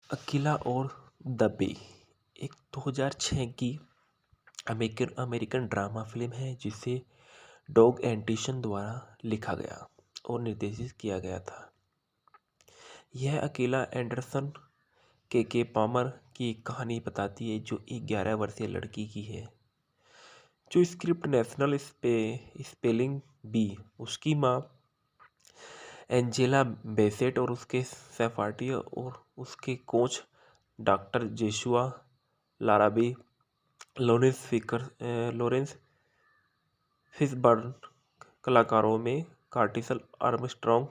अकीला और द बे एक 2006 की अमेरिकन अमेरिकन ड्रामा फिल्म है जिसे डॉग एंटिशन द्वारा लिखा गया और निर्देशित किया गया था। यह अकीला एंडरसन के पामर की एक कहानी बताती है जो एक 11 वर्षीय लड़की की है जो स्क्रिप्ट नेशनल स्पेलिंग बी उसकी माँ एंजेला बेसेट और उसके सहपाठी और उसके coach doctor Joshua Larabee Laurence Fishburne कलाकारों में Curtis Armstrong,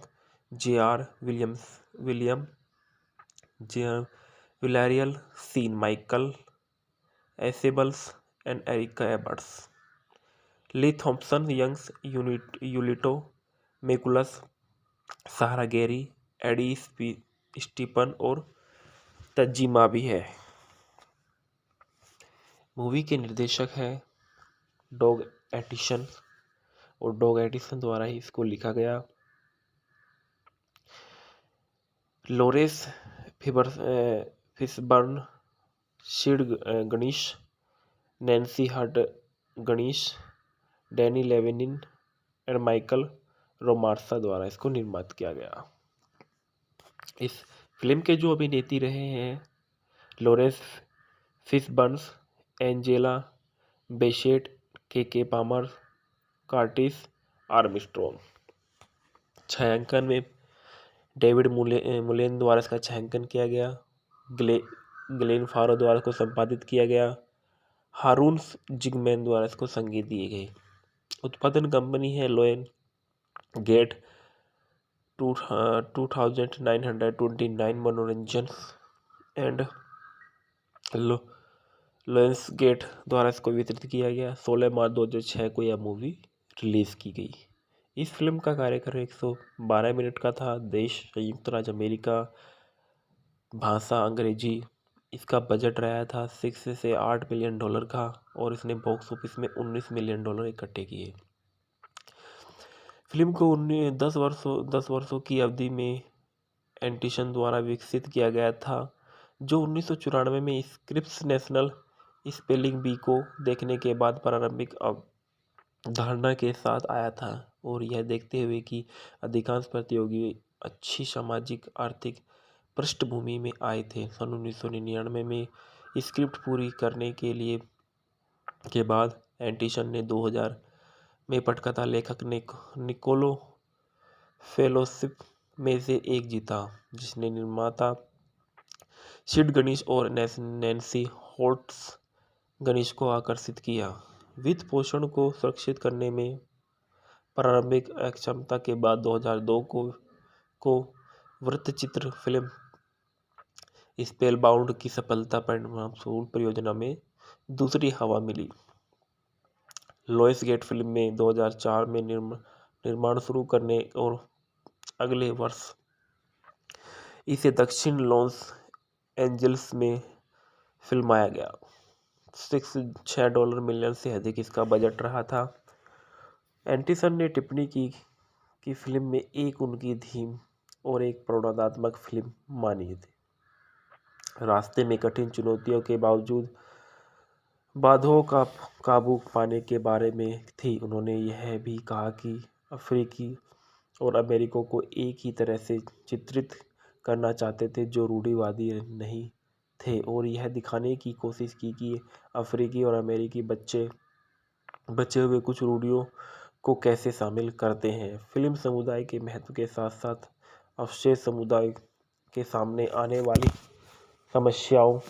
William J Villarreal Sean Michael Afable and Erica Hubbard, Lee Thompson Young Julito McCullum Sahara Garey Eddie Steeples और तज्जिमा भी है। मूवी के निर्देशक हैं डॉग एटिसन और डॉग एटिसन द्वारा ही इसको लिखा गया। Laurence Fishburne, Sid Ganesh, Nancy Hult Ganis, Danny Llewelyn और माइकल रोमार्सा द्वारा इसको निर्मित किया गया। इस फिल्म के जो अभिनेत्री रहे हैं लोरेंस फिशबर्न्स, एंजेला बेसेट, के पामर, कार्टिस आर्मस्ट्रॉन्ग। छायांकन में डेविड मुलेन द्वारा इसका छायांकन किया गया। ग्लेन फारो द्वारा इसको संपादित किया गया। हारून जिगमैन द्वारा इसको संगीत दिए गए। उत्पादन कंपनी है लोयन गेट 2929 मनोरंजन एंड लोयंस गेट द्वारा इसको वितरित किया गया। 16 मार्च 2006 को यह मूवी रिलीज की गई। इस फिल्म का कार्यक्रम 112 मिनट का था। देश संयुक्त राज्य अमेरिका, भाषा अंग्रेजी। इसका बजट रहा था 6 से 8 मिलियन डॉलर का और इसने बॉक्स ऑफिस में 19 मिलियन डॉलर इकट्ठे किए। फिल्म को 10 वर्षों की अवधि में एंटिसन द्वारा विकसित किया गया था जो 1994 में स्क्रिप्स नेशनल स्पेलिंग बी को देखने के बाद प्रारंभिक धारणा के साथ आया था और यह देखते हुए कि अधिकांश प्रतियोगी अच्छी सामाजिक आर्थिक पृष्ठभूमि में आए थे। सन 1999 में स्क्रिप्ट पूरी करने के बाद एंटिसन ने 2000 में पटकथा लेखक निकोलो फेलोशिप में से एक जीता जिसने निर्माता सिड गणेश और नैन्सी होल्ट्स गणेश को आकर्षित किया। वित्त पोषण को सुरक्षित करने में प्रारंभिक अक्षमता के बाद 2002 को वृत्तचित्र फिल्म स्पेलबाउंड की सफलता परिणामस्वरूप परियोजना में दूसरी हवा मिली। लोइस गेट फिल्म में 2004 में निर्माण शुरू करने और अगले वर्ष इसे दक्षिण लॉस एंजल्स में फिल्माया गया। $6 मिलियन से अधिक इसका बजट रहा था। एंटिसन ने टिप्पणी की कि फिल्म में एक उनकी थीम और एक प्रेरणात्मक फिल्म मानी थी। रास्ते में कठिन चुनौतियों के बावजूद बाधाओं का काबू पाने के बारे में थी। उन्होंने यह भी कहा कि अफ्रीकी और अमेरिका को एक ही तरह से चित्रित करना चाहते थे जो रूढ़िवादी नहीं थे और यह दिखाने की कोशिश की कि अफ्रीकी और अमेरिकी बचे हुए कुछ रूढ़ियों को कैसे शामिल करते हैं। फिल्म समुदाय के महत्व के साथ साथ अवशेष समुदाय के सामने आने वाली समस्याओं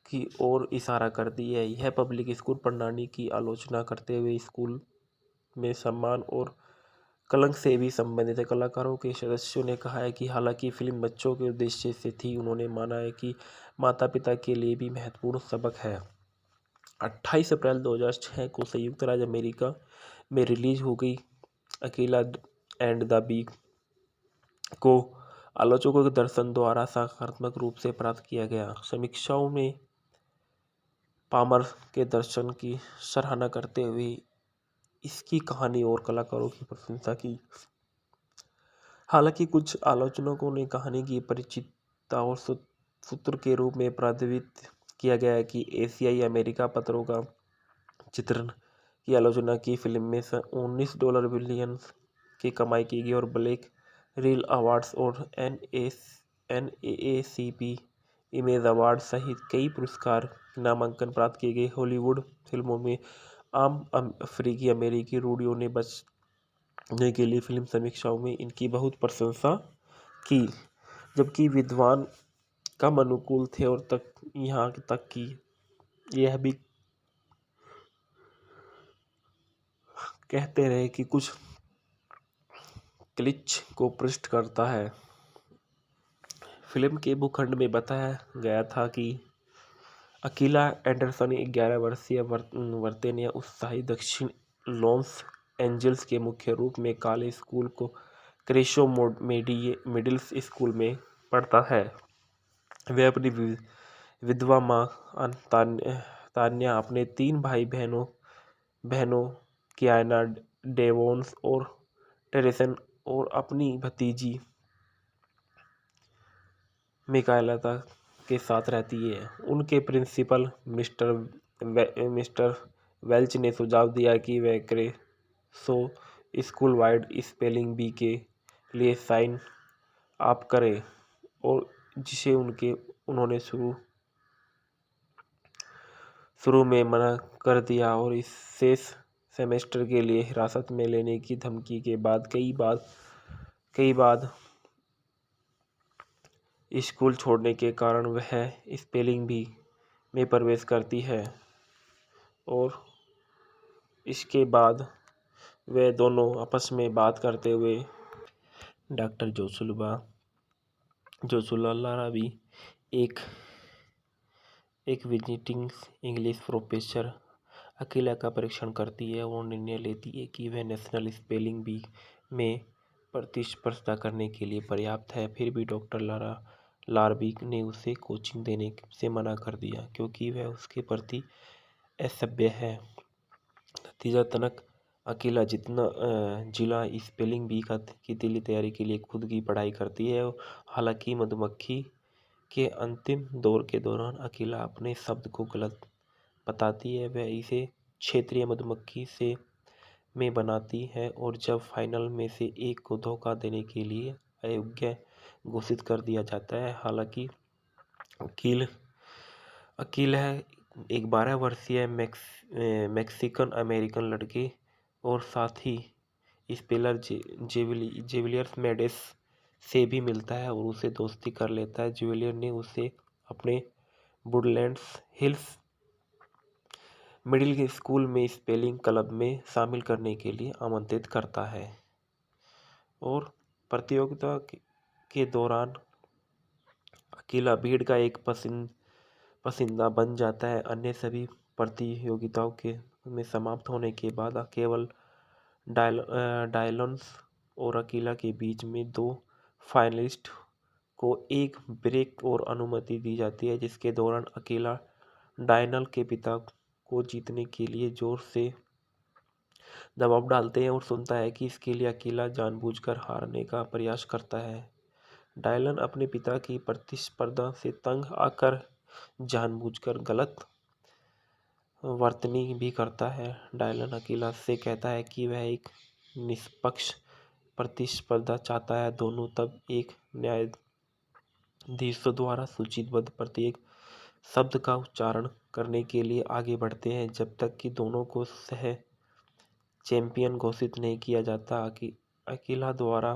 की ओर इशारा करती है। यह पब्लिक स्कूल प्रणाली की आलोचना करते हुए स्कूल में सम्मान और कलंक से भी संबंधित है। कलाकारों के सदस्यों ने कहा है कि हालांकि फिल्म बच्चों के उद्देश्य से थी, उन्होंने माना है कि माता पिता के लिए भी महत्वपूर्ण सबक है। 28 अप्रैल 2006 को संयुक्त राज्य अमेरिका में रिलीज हो गई अकीला एंड द बी को आलोचकों के दर्शन द्वारा सकारात्मक रूप से प्राप्त किया गया। समीक्षाओं में पामर के दर्शन की सराहना करते हुए इसकी कहानी और कलाकारों की प्रशंसा की। हालांकि कुछ आलोचकों ने कहानी की परिचितता और सूत्र के रूप में प्रतिबिंबित किया गया है कि एशियाई अमेरिका पत्रों का चित्रण की आलोचना की। फिल्म में $19 बिलियन की कमाई की गई और ब्लैक रील अवार्ड्स और NAACP इमेज अवार्ड सहित कई पुरस्कार नामांकन प्राप्त किए गए। हॉलीवुड फिल्मों में आम अफ्रीकी अमेरिकी रूढ़ियों ने बचने के लिए फिल्म समीक्षाओं में इनकी बहुत प्रशंसा की, जबकि विद्वान कम अनुकूल थे और यहाँ तक कि यह भी कहते रहे कि कुछ क्लिच को पृष्ठ करता है। फिल्म के भूखंड में बताया गया था कि अकीला एंडरसन 11 वर्षीय वर्तनीय उत्साही दक्षिण लॉस एंजल्स के मुख्य रूप में काले स्कूल को क्रेशो मिडिल स्कूल में पढ़ता है। वह अपनी विधवा माँ तान्या, अपने 3 भाई बहनों कियाना, डेवोन्स और टेरेसन और अपनी भतीजी मिकाएला के साथ रहती है। उनके प्रिंसिपल मिस्टर वेल्च ने सुझाव दिया कि वह क्रेशो स्कूल वाइड स्पेलिंग बी के लिए साइन अप करे, और जिसे उन्होंने शुरू में मना कर दिया और इस शेष सेमेस्टर के लिए हिरासत में लेने की धमकी के बाद कई बार स्कूल छोड़ने के कारण वह स्पेलिंग बी में प्रवेश करती है, और इसके बाद वे दोनों आपस में बात करते हुए डॉक्टर जोसुला लारा भी एक विजिटिंग इंग्लिश प्रोफेसर अकेला का परीक्षण करती है और निर्णय लेती है कि वह नेशनल स्पेलिंग बी में प्रतिस्पर्धा करने के लिए पर्याप्त है। फिर भी डॉक्टर लारबी ने उसे कोचिंग देने से मना कर दिया क्योंकि वह उसके प्रति असभ्य है। नतीजतन अकेला जिला स्पेलिंग बी की दिली तैयारी के लिए खुद की पढ़ाई करती है। हालांकि मधुमक्खी के अंतिम दौर के दौरान अकेला अपने शब्द को गलत बताती है। वह इसे क्षेत्रीय मधुमक्खी से में बनाती है और जब फाइनल में से एक को धोखा देने के लिए अयोग्य घोषित कर दिया जाता है। हालांकि अकील है एक 12 वर्षीय मैक्सिकन अमेरिकन लड़के और साथ ही स्पेलर जेविलियर्स मेडेस से भी मिलता है और उसे दोस्ती कर लेता है। जेविलियर ने उसे अपने वुडलैंड्स हिल्स मिडिल स्कूल में स्पेलिंग क्लब में शामिल करने के लिए आमंत्रित करता है और प्रतियोगिता के दौरान अकेला भीड़ का एक पसंदीदा बन जाता है। अन्य सभी प्रतियोगिताओं के में समाप्त होने के बाद केवल डायलन्स और अकेला के बीच में 2 फाइनलिस्ट को एक ब्रेक और अनुमति दी जाती है, जिसके दौरान अकेला डायनल के पिता को जीतने के लिए जोर से दबाव डालते हैं और सुनता है कि इसके लिए अकेला जानबूझकर हारने का प्रयास करता है। डायलन अपने पिता की प्रतिस्पर्धा से तंग आकर जानबूझकर गलत वर्तनी भी करता है। डायलन अकेला से कहता है कि वह एक निष्पक्ष प्रतिस्पर्धा चाहता है। दोनों तब एक न्यायाधीश द्वारा सूचीबद्ध प्रत्येक शब्द का उच्चारण करने के लिए आगे बढ़ते हैं जब तक कि दोनों को सह चैंपियन घोषित नहीं किया जाता। अकेला द्वारा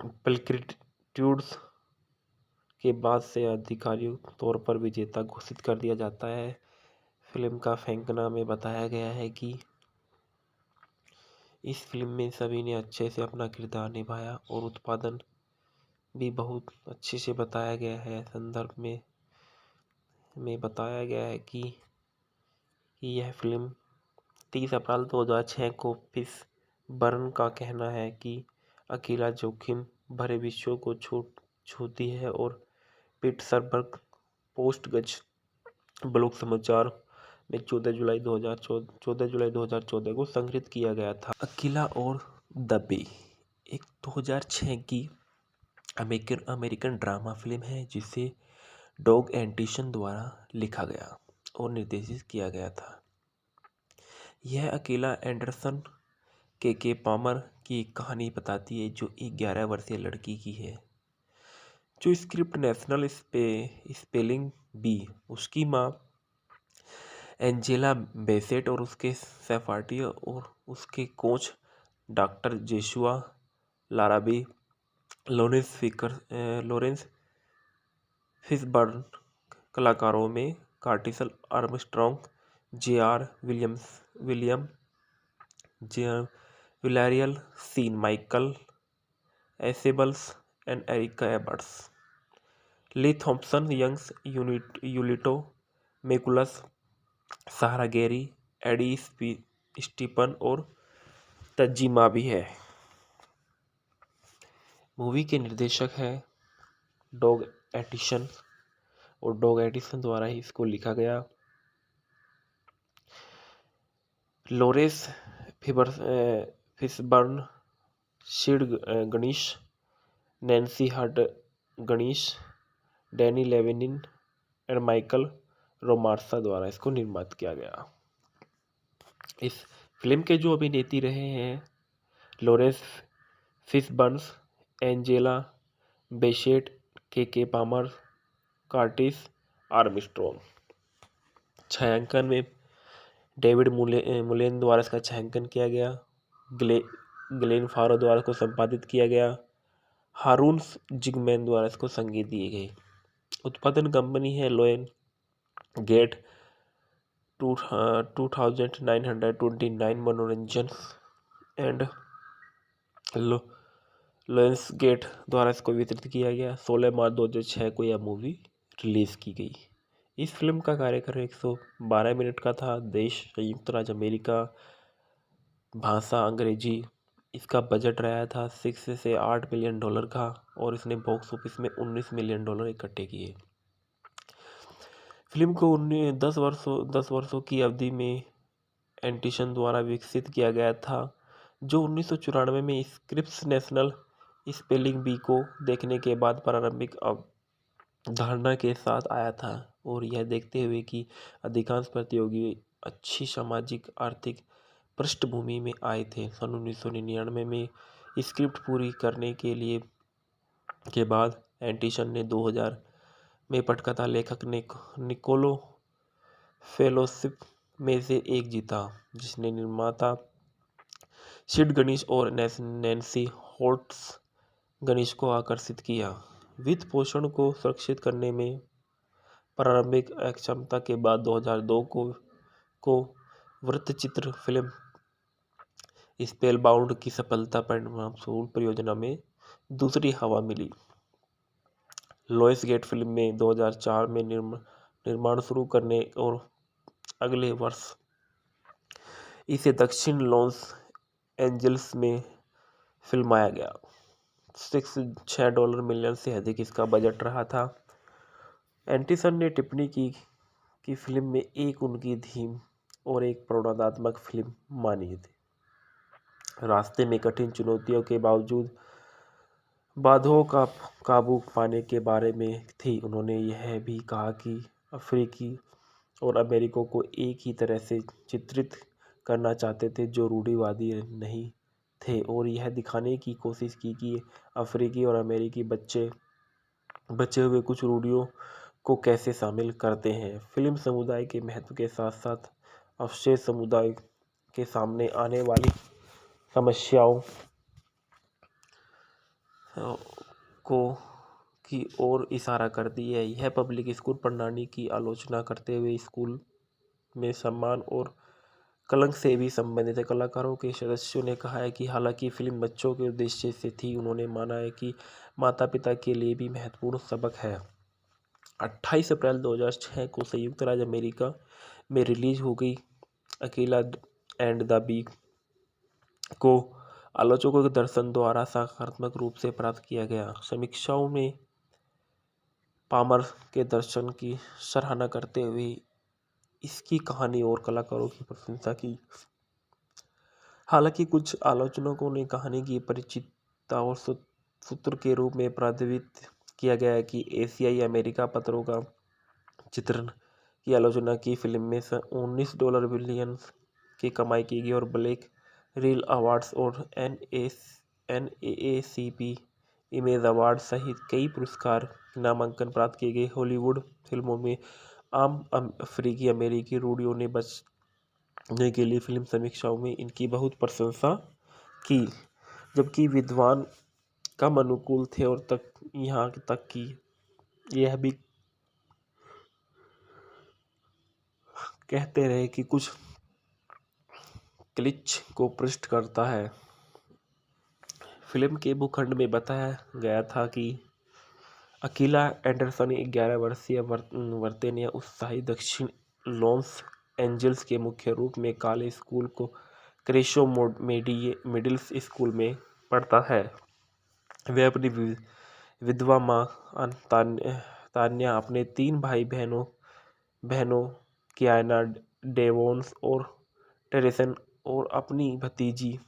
प्लेक्रिट्यूड्स के बाद से आधिकारिक तौर पर विजेता घोषित कर दिया जाता है। फिल्म का फेंकना में बताया गया है कि इस फिल्म में सभी ने अच्छे से अपना किरदार निभाया और उत्पादन भी बहुत अच्छे से बताया गया है। संदर्भ में बताया गया है कि यह फिल्म 30 अप्रैल 2006 को फिशबर्न का कहना है कि अकेला जोखिम भरे विषयों को छूती है और पिट्सबर्ग पोस्ट गज ब्लॉग समाचार में 14 जुलाई 2014 को संग्रहित किया गया था। अकेला और द बे एक 2006 की अमेरिकन अमेरिकन ड्रामा फिल्म है जिसे डॉग एंटिशन द्वारा लिखा गया और निर्देशित किया गया था। यह अकेला एंडरसन के पामर की एक कहानी बताती है जो एक 11 वर्षीय लड़की की है जो स्क्रिप्ट नेशनल स्पेलिंग बी उसकी माँ एंजेला बेसेट और उसके सहपाठी और उसके coach doctor Joshua Larabee Laurence Fishburne कलाकारों में Curtis Armstrong William J Villarreal Sean Michael Afable and Erica Hubbard Lee Thompson Young Julito McCullum Sahara Garey Eddie Steeples और तज्जिमा भी है। मूवी के निर्देशक है डॉग एटिसन और डॉग एटिसन द्वारा ही इसको लिखा गया। Laurence Fishburne, Sid Ganesh, Nancy Hult Ganis, Danny Llewelyn और माइकल रोमार्सा द्वारा इसको निर्मित किया गया। इस फिल्म के जो अभिनेत्री रहे हैं लोरेंस फिशबर्न्स, एंजेला बेसेट, के पामर, कार्टिस आर्मस्ट्रॉन्ग। छायांकन में डेविड मुलेन द्वारा इसका छायांकन किया गया। ग्लेन फारो द्वारा इसको संपादित किया गया। हारून जिगमैन द्वारा इसको संगीत दिए गए। उत्पादन कंपनी है लोयन गेट 2929 मनोरंजन एंड लोयंस गेट द्वारा इसको वितरित किया गया। 16 मार्च 2006 को यह मूवी रिलीज की गई। इस फिल्म का कार्यक्रम 112 मिनट का था। देश संयुक्त राज्य अमेरिका, भाषा अंग्रेजी। इसका बजट रहा था 6 से 8 मिलियन डॉलर का और इसने बॉक्स ऑफिस में 19 मिलियन डॉलर इकट्ठे किए। फिल्म को 10 वर्षों की अवधि में एंटिसन द्वारा विकसित किया गया था जो 1994 में स्क्रिप्स नेशनल स्पेलिंग बी को देखने के बाद प्रारंभिक धारणा के साथ आया था और यह देखते हुए कि अधिकांश प्रतियोगी अच्छी सामाजिक आर्थिक पृष्ठभूमि में आए थे। सन 1999 में स्क्रिप्ट पूरी करने के बाद एंटिसन ने 2000 में पटकथा लेखक निकोलो फेलोशिप में से एक जीता जिसने निर्माता सिड गणेश और नैन्सी होल्ट्स गणेश को आकर्षित किया। वित्त पोषण को सुरक्षित करने में प्रारंभिक अक्षमता के बाद 2002 को वृत्तचित्र फिल्म स्पेलबाउंड की सफलता परिणामस्वरूप परियोजना में दूसरी हवा मिली। लोइस गेट फिल्म में 2004 में निर्माण शुरू करने और अगले वर्ष इसे दक्षिण लॉस एंजल्स में फिल्माया गया। $6 मिलियन से अधिक इसका बजट रहा था। एंटिसन ने टिप्पणी की कि फिल्म में एक उनकी थीम और एक प्रेरणात्मक फिल्म मानी थी। रास्ते में कठिन चुनौतियों के बावजूद बाधाओं का काबू पाने के बारे में थी। उन्होंने यह भी कहा कि अफ्रीकी और अमेरिकों को एक ही तरह से चित्रित करना चाहते थे जो रूढ़िवादी नहीं थे और यह दिखाने की कोशिश की कि अफ्रीकी और अमेरिकी बचे हुए कुछ रूढ़ियों को कैसे शामिल करते हैं। फिल्म समुदाय के महत्व के साथ साथ अवशेष समुदाय के सामने आने वाली समस्याओं की ओर इशारा करती है। यह पब्लिक स्कूल प्रणाली की आलोचना करते हुए स्कूल में सम्मान और कलंक से भी संबंधित है। कलाकारों के सदस्यों ने कहा है कि हालांकि फिल्म बच्चों के उद्देश्य से थी, उन्होंने माना है कि माता पिता के लिए भी महत्वपूर्ण सबक है। 28 अप्रैल 2006 को संयुक्त राज्य अमेरिका में रिलीज हो गई। अकेला एंड द बी को आलोचकों के दर्शन द्वारा सकारात्मक रूप से प्राप्त किया गया। समीक्षाओं में पामर के दर्शन की सराहना करते हुए इसकी कहानी और कलाकारों की प्रशंसा की। हालांकि कुछ आलोचकों ने कहानी की और सूत्र के रूप में प्रतिनिधित्व किया गया है कि एशियाई अमेरिका पत्रों का चित्रण की आलोचना की फिल्म में $19 बिलियन की कमाई की गई और ब्लैक रील अवार्ड्स और NAACP इमेज अवार्ड सहित कई पुरस्कार नामांकन प्राप्त किए गए। हॉलीवुड फिल्मों में आम अफ्रीकी अमेरिकी रूढ़ियों ने बचने के लिए फिल्म समीक्षाओं में इनकी बहुत प्रशंसा की, जबकि विद्वान कम अनुकूल थे और यहाँ तक कि यह भी कहते रहे कि कुछ क्लिच को पृष्ठ करता है। फिल्म के भूखंड में बताया गया था कि अकीला एंडरसन 11 वर्षीय वर्तनीय उत्साही दक्षिण लॉस एंजल्स के मुख्य रूप में काले स्कूल को क्रेशो मिडिल स्कूल में पढ़ता है। वह अपनी विधवा माँ तान्या, अपने 3 भाई बहनों कियाना, डेवोन्स और टेरेसन और अपनी भतीजी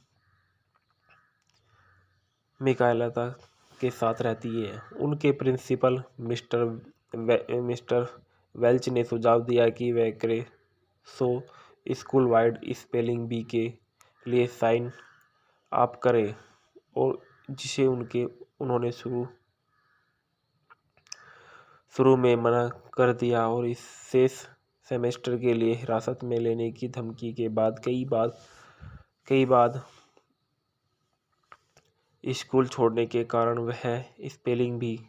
मिकाएला के साथ रहती है। उनके प्रिंसिपल मिस्टर वेल्च ने सुझाव दिया कि वह क्रेशो स्कूल वाइड स्पेलिंग बी के लिए साइन अप करे, और जिसे उन्होंने शुरू में मना कर दिया और इस शेष सेमेस्टर के लिए हिरासत में लेने की धमकी के बाद कई बार स्कूल छोड़ने के कारण वह स्पेलिंग बी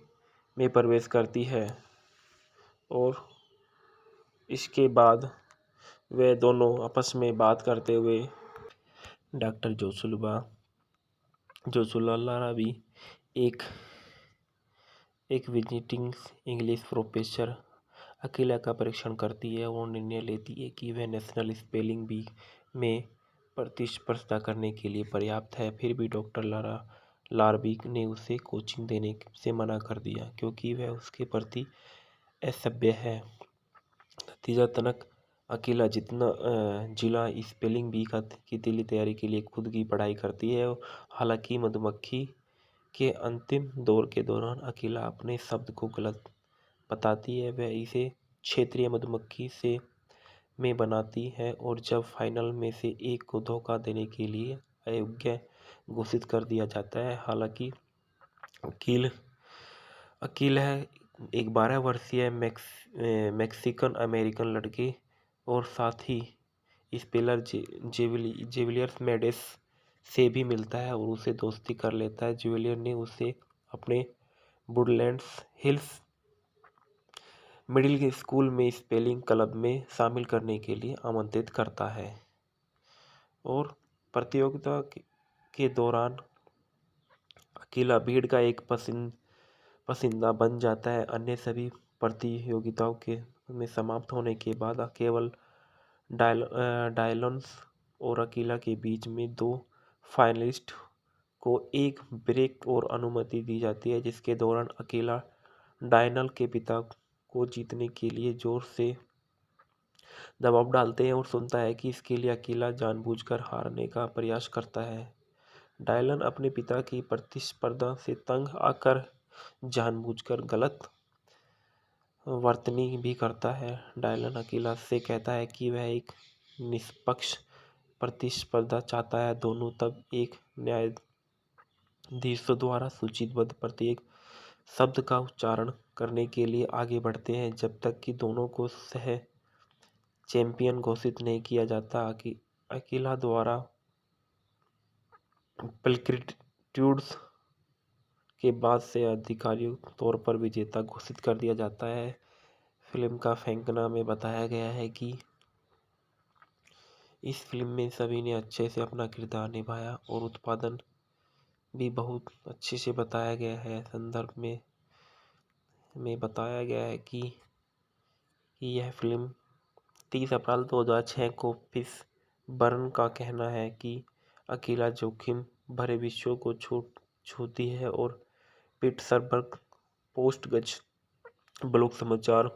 में प्रवेश करती है, और इसके बाद वे दोनों आपस में बात करते हुए डॉक्टर जोशुआ लारा भी एक विजिटिंग इंग्लिश प्रोफेसर अकेला का परीक्षण करती है और निर्णय लेती है कि वह नेशनल स्पेलिंग बी में प्रतिस्पर्धा करने के लिए पर्याप्त है। फिर भी डॉक्टर लारबी ने उसे कोचिंग देने से मना कर दिया क्योंकि वह उसके प्रति असभ्य है। नतीजतन अकेला जिला स्पेलिंग बी की दिल्ली तैयारी के लिए खुद की पढ़ाई करती है। हालांकि मधुमक्खी के अंतिम दौर के दौरान अकेला अपने शब्द को गलत बताती है। वह इसे क्षेत्रीय मधुमक्खी में बनाती है और जब फाइनल में से एक को धोखा देने के लिए अयोग्य घोषित कर दिया जाता है। हालांकि अकील है एक 12 वर्षीय मैक्सिकन अमेरिकन लड़के और साथ ही स्पेलर जेविलियर मेडेस से भी मिलता है और उसे दोस्ती कर लेता है। जेविलियर ने उसे अपने वुडलैंड्स हिल्स मिडिल स्कूल में स्पेलिंग क्लब में शामिल करने के लिए आमंत्रित करता है और प्रतियोगिता के दौरान अकेला भीड़ का एक पसंदीदा बन जाता है। अन्य सभी प्रतियोगिताओं में समाप्त होने के बाद केवल डायलन्स और अकेला के बीच में 2 फाइनलिस्ट को एक ब्रेक और अनुमति दी जाती है, जिसके दौरान अकेला डायनल के पिता को जीतने के लिए जोर से दबाव डालते हैं और सुनता है कि इसके लिए अकेला जानबूझकर हारने का प्रयास करता है। डायलन अपने पिता की प्रतिस्पर्धा से तंग आकर जानबूझकर गलत वर्तनी भी करता है। डायलन अकेला से कहता है कि वह एक निष्पक्ष प्रतिस्पर्धा चाहता है। दोनों तब एक न्यायाधीश द्वारा सूचीबद्ध प्रत्येक शब्द का उच्चारण करने के लिए आगे बढ़ते हैं जब तक कि दोनों को सह चैंपियन घोषित नहीं किया जाता। अकेला द्वारा प्लेक्रिट्यूड्स के बाद से आधिकारिक तौर पर विजेता घोषित कर दिया जाता है। फिल्म का फैंकना में बताया गया है कि इस फिल्म में सभी ने अच्छे से अपना किरदार निभाया और उत्पादन भी बहुत अच्छे से बताया गया है। संदर्भ में बताया गया है कि यह फिल्म 30 अप्रैल 2006 को फिशबर्न का कहना है कि अकेला जोखिम भरे विषयों को छूती है और पिट्सबर्ग पोस्ट ब्लॉग समाचार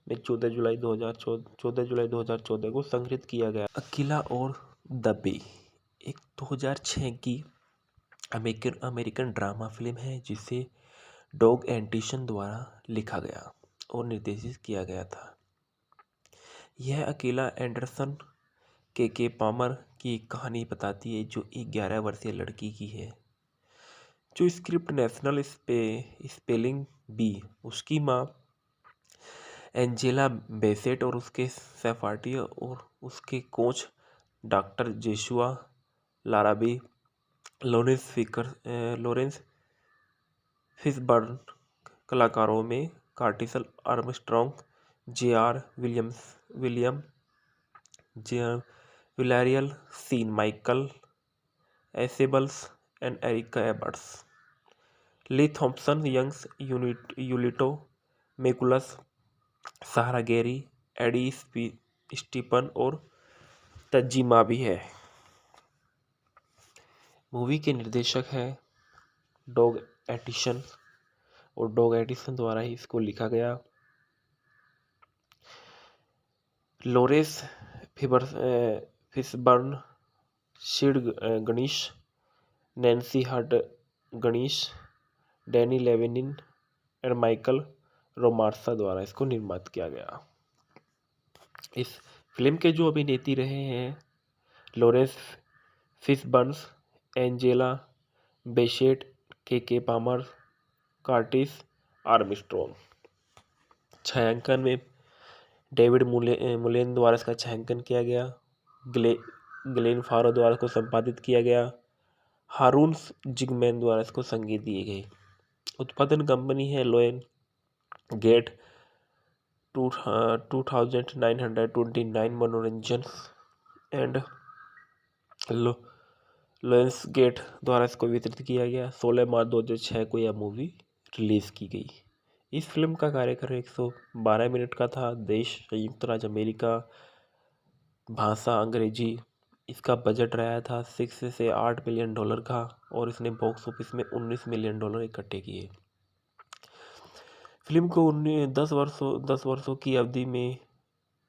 में 14 जुलाई 2014 को संग्रहित किया गया। अकेला और द बे एक 2006 की अमेरिकन अमेरिकन ड्रामा फिल्म है जिसे डॉग एंटिशन द्वारा लिखा गया और निर्देशित किया गया था। यह अकेला एंडरसन के पामर की एक कहानी बताती है जो एक 11 वर्षीय लड़की की है जो स्क्रिप्ट नेशनल स्पेलिंग बी उसकी माँ एंजेला बेसेट और उसके सहपाठी और उसके coach doctor Joshua Larabee Laurence Fishburne कलाकारों में Curtis Armstrong William J Villarreal Sean Michael Afable and Erica Hubbard Lee Thompson Young Julito McCullum Sahara Garey Eddie Steeples और तज्जिमा भी है। मूवी के निर्देशक हैं डॉग एटिसन और डॉग एटिसन द्वारा ही इसको लिखा गया। Laurence Fishburne Sid Ganesh Nancy Hult Ganis Danny Llewelyn और माइकल रोमार्सा द्वारा इसको निर्मित किया गया। इस फिल्म के जो अभिनेत्री रहे हैं लोरेंस फिशबर्न्स, एंजेला बेसेट, के पामर, कार्टिस आर्मस्ट्रॉन्ग। छायांकन में डेविड मुलेन द्वारा इसका छायांकन किया गया। ग्लेन फारो द्वारा इसको संपादित किया गया। हारून जिगमैन द्वारा इसको संगीत दिए गए। उत्पादन कंपनी है लोयन गेट 2929 मनोरंजन एंड लोयंस गेट द्वारा इसको वितरित किया गया। 16 मार्च 2006 को यह मूवी रिलीज की गई। इस फिल्म का कार्यक्रम 112 मिनट का था। देश संयुक्त राज्य अमेरिका, भाषा अंग्रेजी। इसका बजट रहा था 6 से 8 मिलियन डॉलर का और इसने बॉक्स ऑफिस में 19 मिलियन डॉलर इकट्ठे किए। फिल्म को 10 वर्षों की अवधि में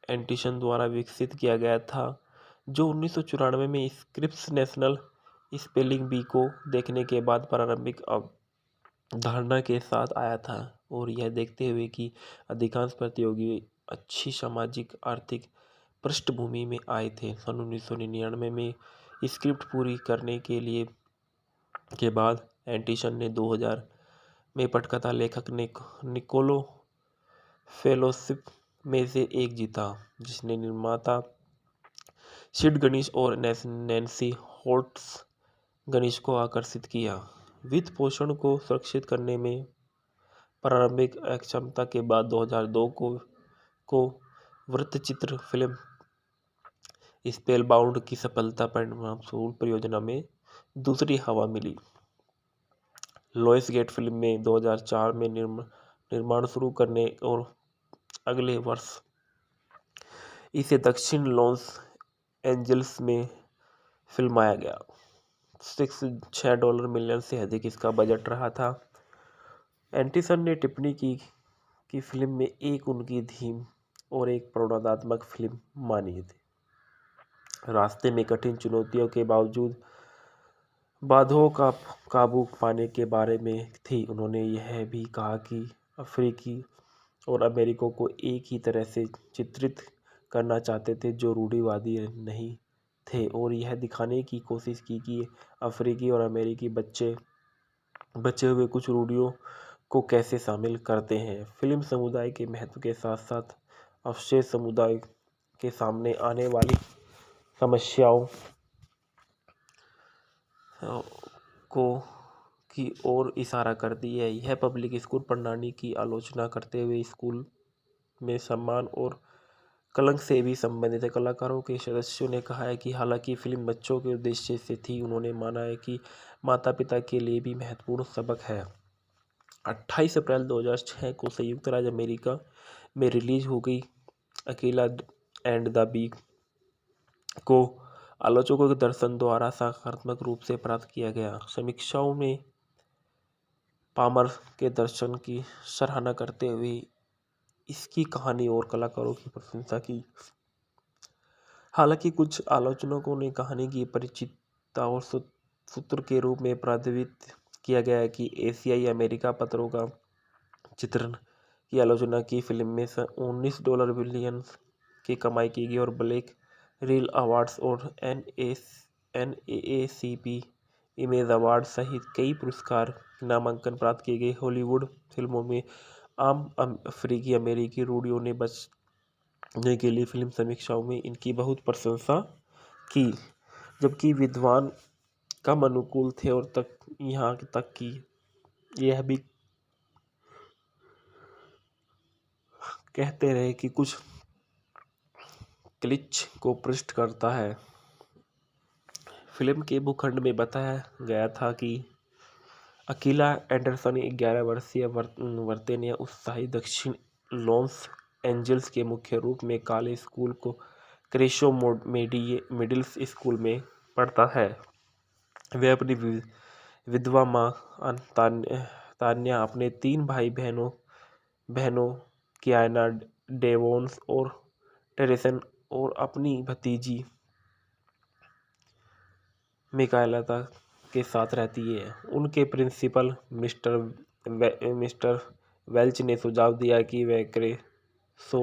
एंटिसन द्वारा विकसित किया गया था जो 1994 में स्क्रिप्स नेशनल स्पेलिंग बी को देखने के बाद प्रारंभिक धारणा के साथ आया था और यह देखते हुए कि अधिकांश प्रतियोगी अच्छी सामाजिक आर्थिक पृष्ठभूमि में आए थे। सन 1999 में स्क्रिप्ट पूरी करने के बाद एंटिसन ने 2000 में पटकथा लेखक निकोलो फेलोशिप में से एक जीता जिसने निर्माता सिड गणेश और नैन्सी होल्ट्स गणेश को आकर्षित किया। वित्त पोषण को सुरक्षित करने में प्रारंभिक अक्षमता के बाद 2002 को वृत्तचित्र फिल्म स्पेलबाउंड की सफलता परिणामस्वरूप परियोजना में दूसरी हवा मिली। लोइस गेट फिल्म में 2004 में निर्माण शुरू करने और अगले वर्ष इसे दक्षिण लॉस एंजल्स में फिल्माया गया। $6 मिलियन से अधिक इसका बजट रहा था। एंटिसन ने टिप्पणी की कि फिल्म में एक उनकी थीम और एक प्रेरणात्मक फिल्म मानी थी। रास्ते में कठिन चुनौतियों के बावजूद बाधाओं का काबू पाने के बारे में थी। उन्होंने यह भी कहा कि अफ्रीकी और अमेरिकों को एक ही तरह से चित्रित करना चाहते थे जो रूढ़िवादी नहीं थे और यह दिखाने की कोशिश की कि अफ्रीकी और अमेरिकी बचे हुए कुछ रूढ़ियों को कैसे शामिल करते हैं। फिल्म समुदाय के महत्व के साथ साथ अवशेष समुदाय के सामने आने वाली समस्याओं की ओर इशारा करती है। यह पब्लिक स्कूल प्रणाली की आलोचना करते हुए स्कूल में सम्मान और कलंक से भी संबंधित है। कलाकारों के सदस्यों ने कहा है कि हालांकि फिल्म बच्चों के उद्देश्य से थी, उन्होंने माना है कि माता पिता के लिए भी महत्वपूर्ण सबक है। 28 अप्रैल 2006 को संयुक्त राज्य अमेरिका में रिलीज हो गई अकेला एंड द बी को आलोचकों के दर्शन द्वारा सकारात्मक रूप से प्राप्त किया गया। समीक्षाओं में पामर के दर्शन की सराहना करते हुए इसकी कहानी और कलाकारों की प्रशंसा की। हालांकि कुछ आलोचकों ने कहानी की परिचितता और सूत्र के रूप में प्रतिपादित किया गया है कि एशियाई अमेरिका पत्रों का चित्रण की आलोचना की फिल्म में $19 बिलियन की कमाई की गई और ब्लैक रील अवार्ड्स और NAACP इमेज अवार्ड सहित कई पुरस्कार नामांकन प्राप्त किए गए। हॉलीवुड फिल्मों में आम अफ्रीकी अमेरिकी रूढ़ियों ने बचने के लिए फिल्म समीक्षाओं में इनकी बहुत प्रशंसा की, जबकि विद्वान कम अनुकूल थे और यहाँ तक कि यह भी कहते रहे कि कुछ क्लिच को पृष्ठ करता है। फिल्म के भूखंड में बताया गया था कि अकीला एंडरसन 11 वर्षीय वर्तनीय उत्साही दक्षिण लॉस एंजल्स के मुख्य रूप में काले स्कूल को क्रेशो मिडिल स्कूल में पढ़ता है। वह अपनी विधवा माँ तान्या, अपने 3 भाई बहनों कियाना, डेवोन्स और टेरेसन और अपनी भतीजी मिकाएला के साथ रहती है। उनके प्रिंसिपल मिस्टर वेल्च ने सुझाव दिया कि वह क्रेशो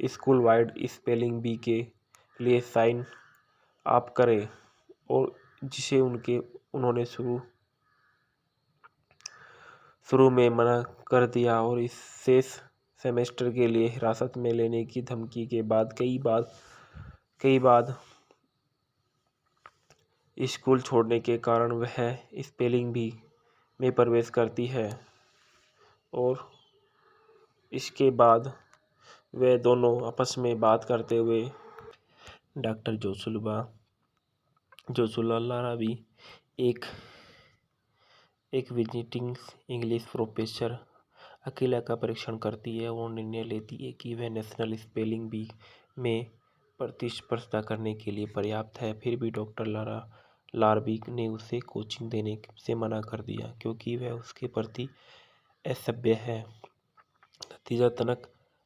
स्कूल वाइड स्पेलिंग बी के लिए साइन अप करे, और जिसे उन्होंने शुरू में मना कर दिया और इस शेष सेमेस्टर के लिए हिरासत में लेने की धमकी के बाद कई बार स्कूल छोड़ने के कारण वह स्पेलिंग बी में प्रवेश करती है, और इसके बाद वे दोनों आपस में बात करते हुए डॉक्टर जोशुआ लारा भी एक विजिटिंग इंग्लिश प्रोफेसर अकेला का परीक्षण करती है और निर्णय लेती है कि वह नेशनल स्पेलिंग बी में प्रतिस्पर्धा करने के लिए पर्याप्त है। फिर भी डॉक्टर लारबी ने उसे कोचिंग देने से मना कर दिया क्योंकि वह उसके प्रति असभ्य है। नतीजतन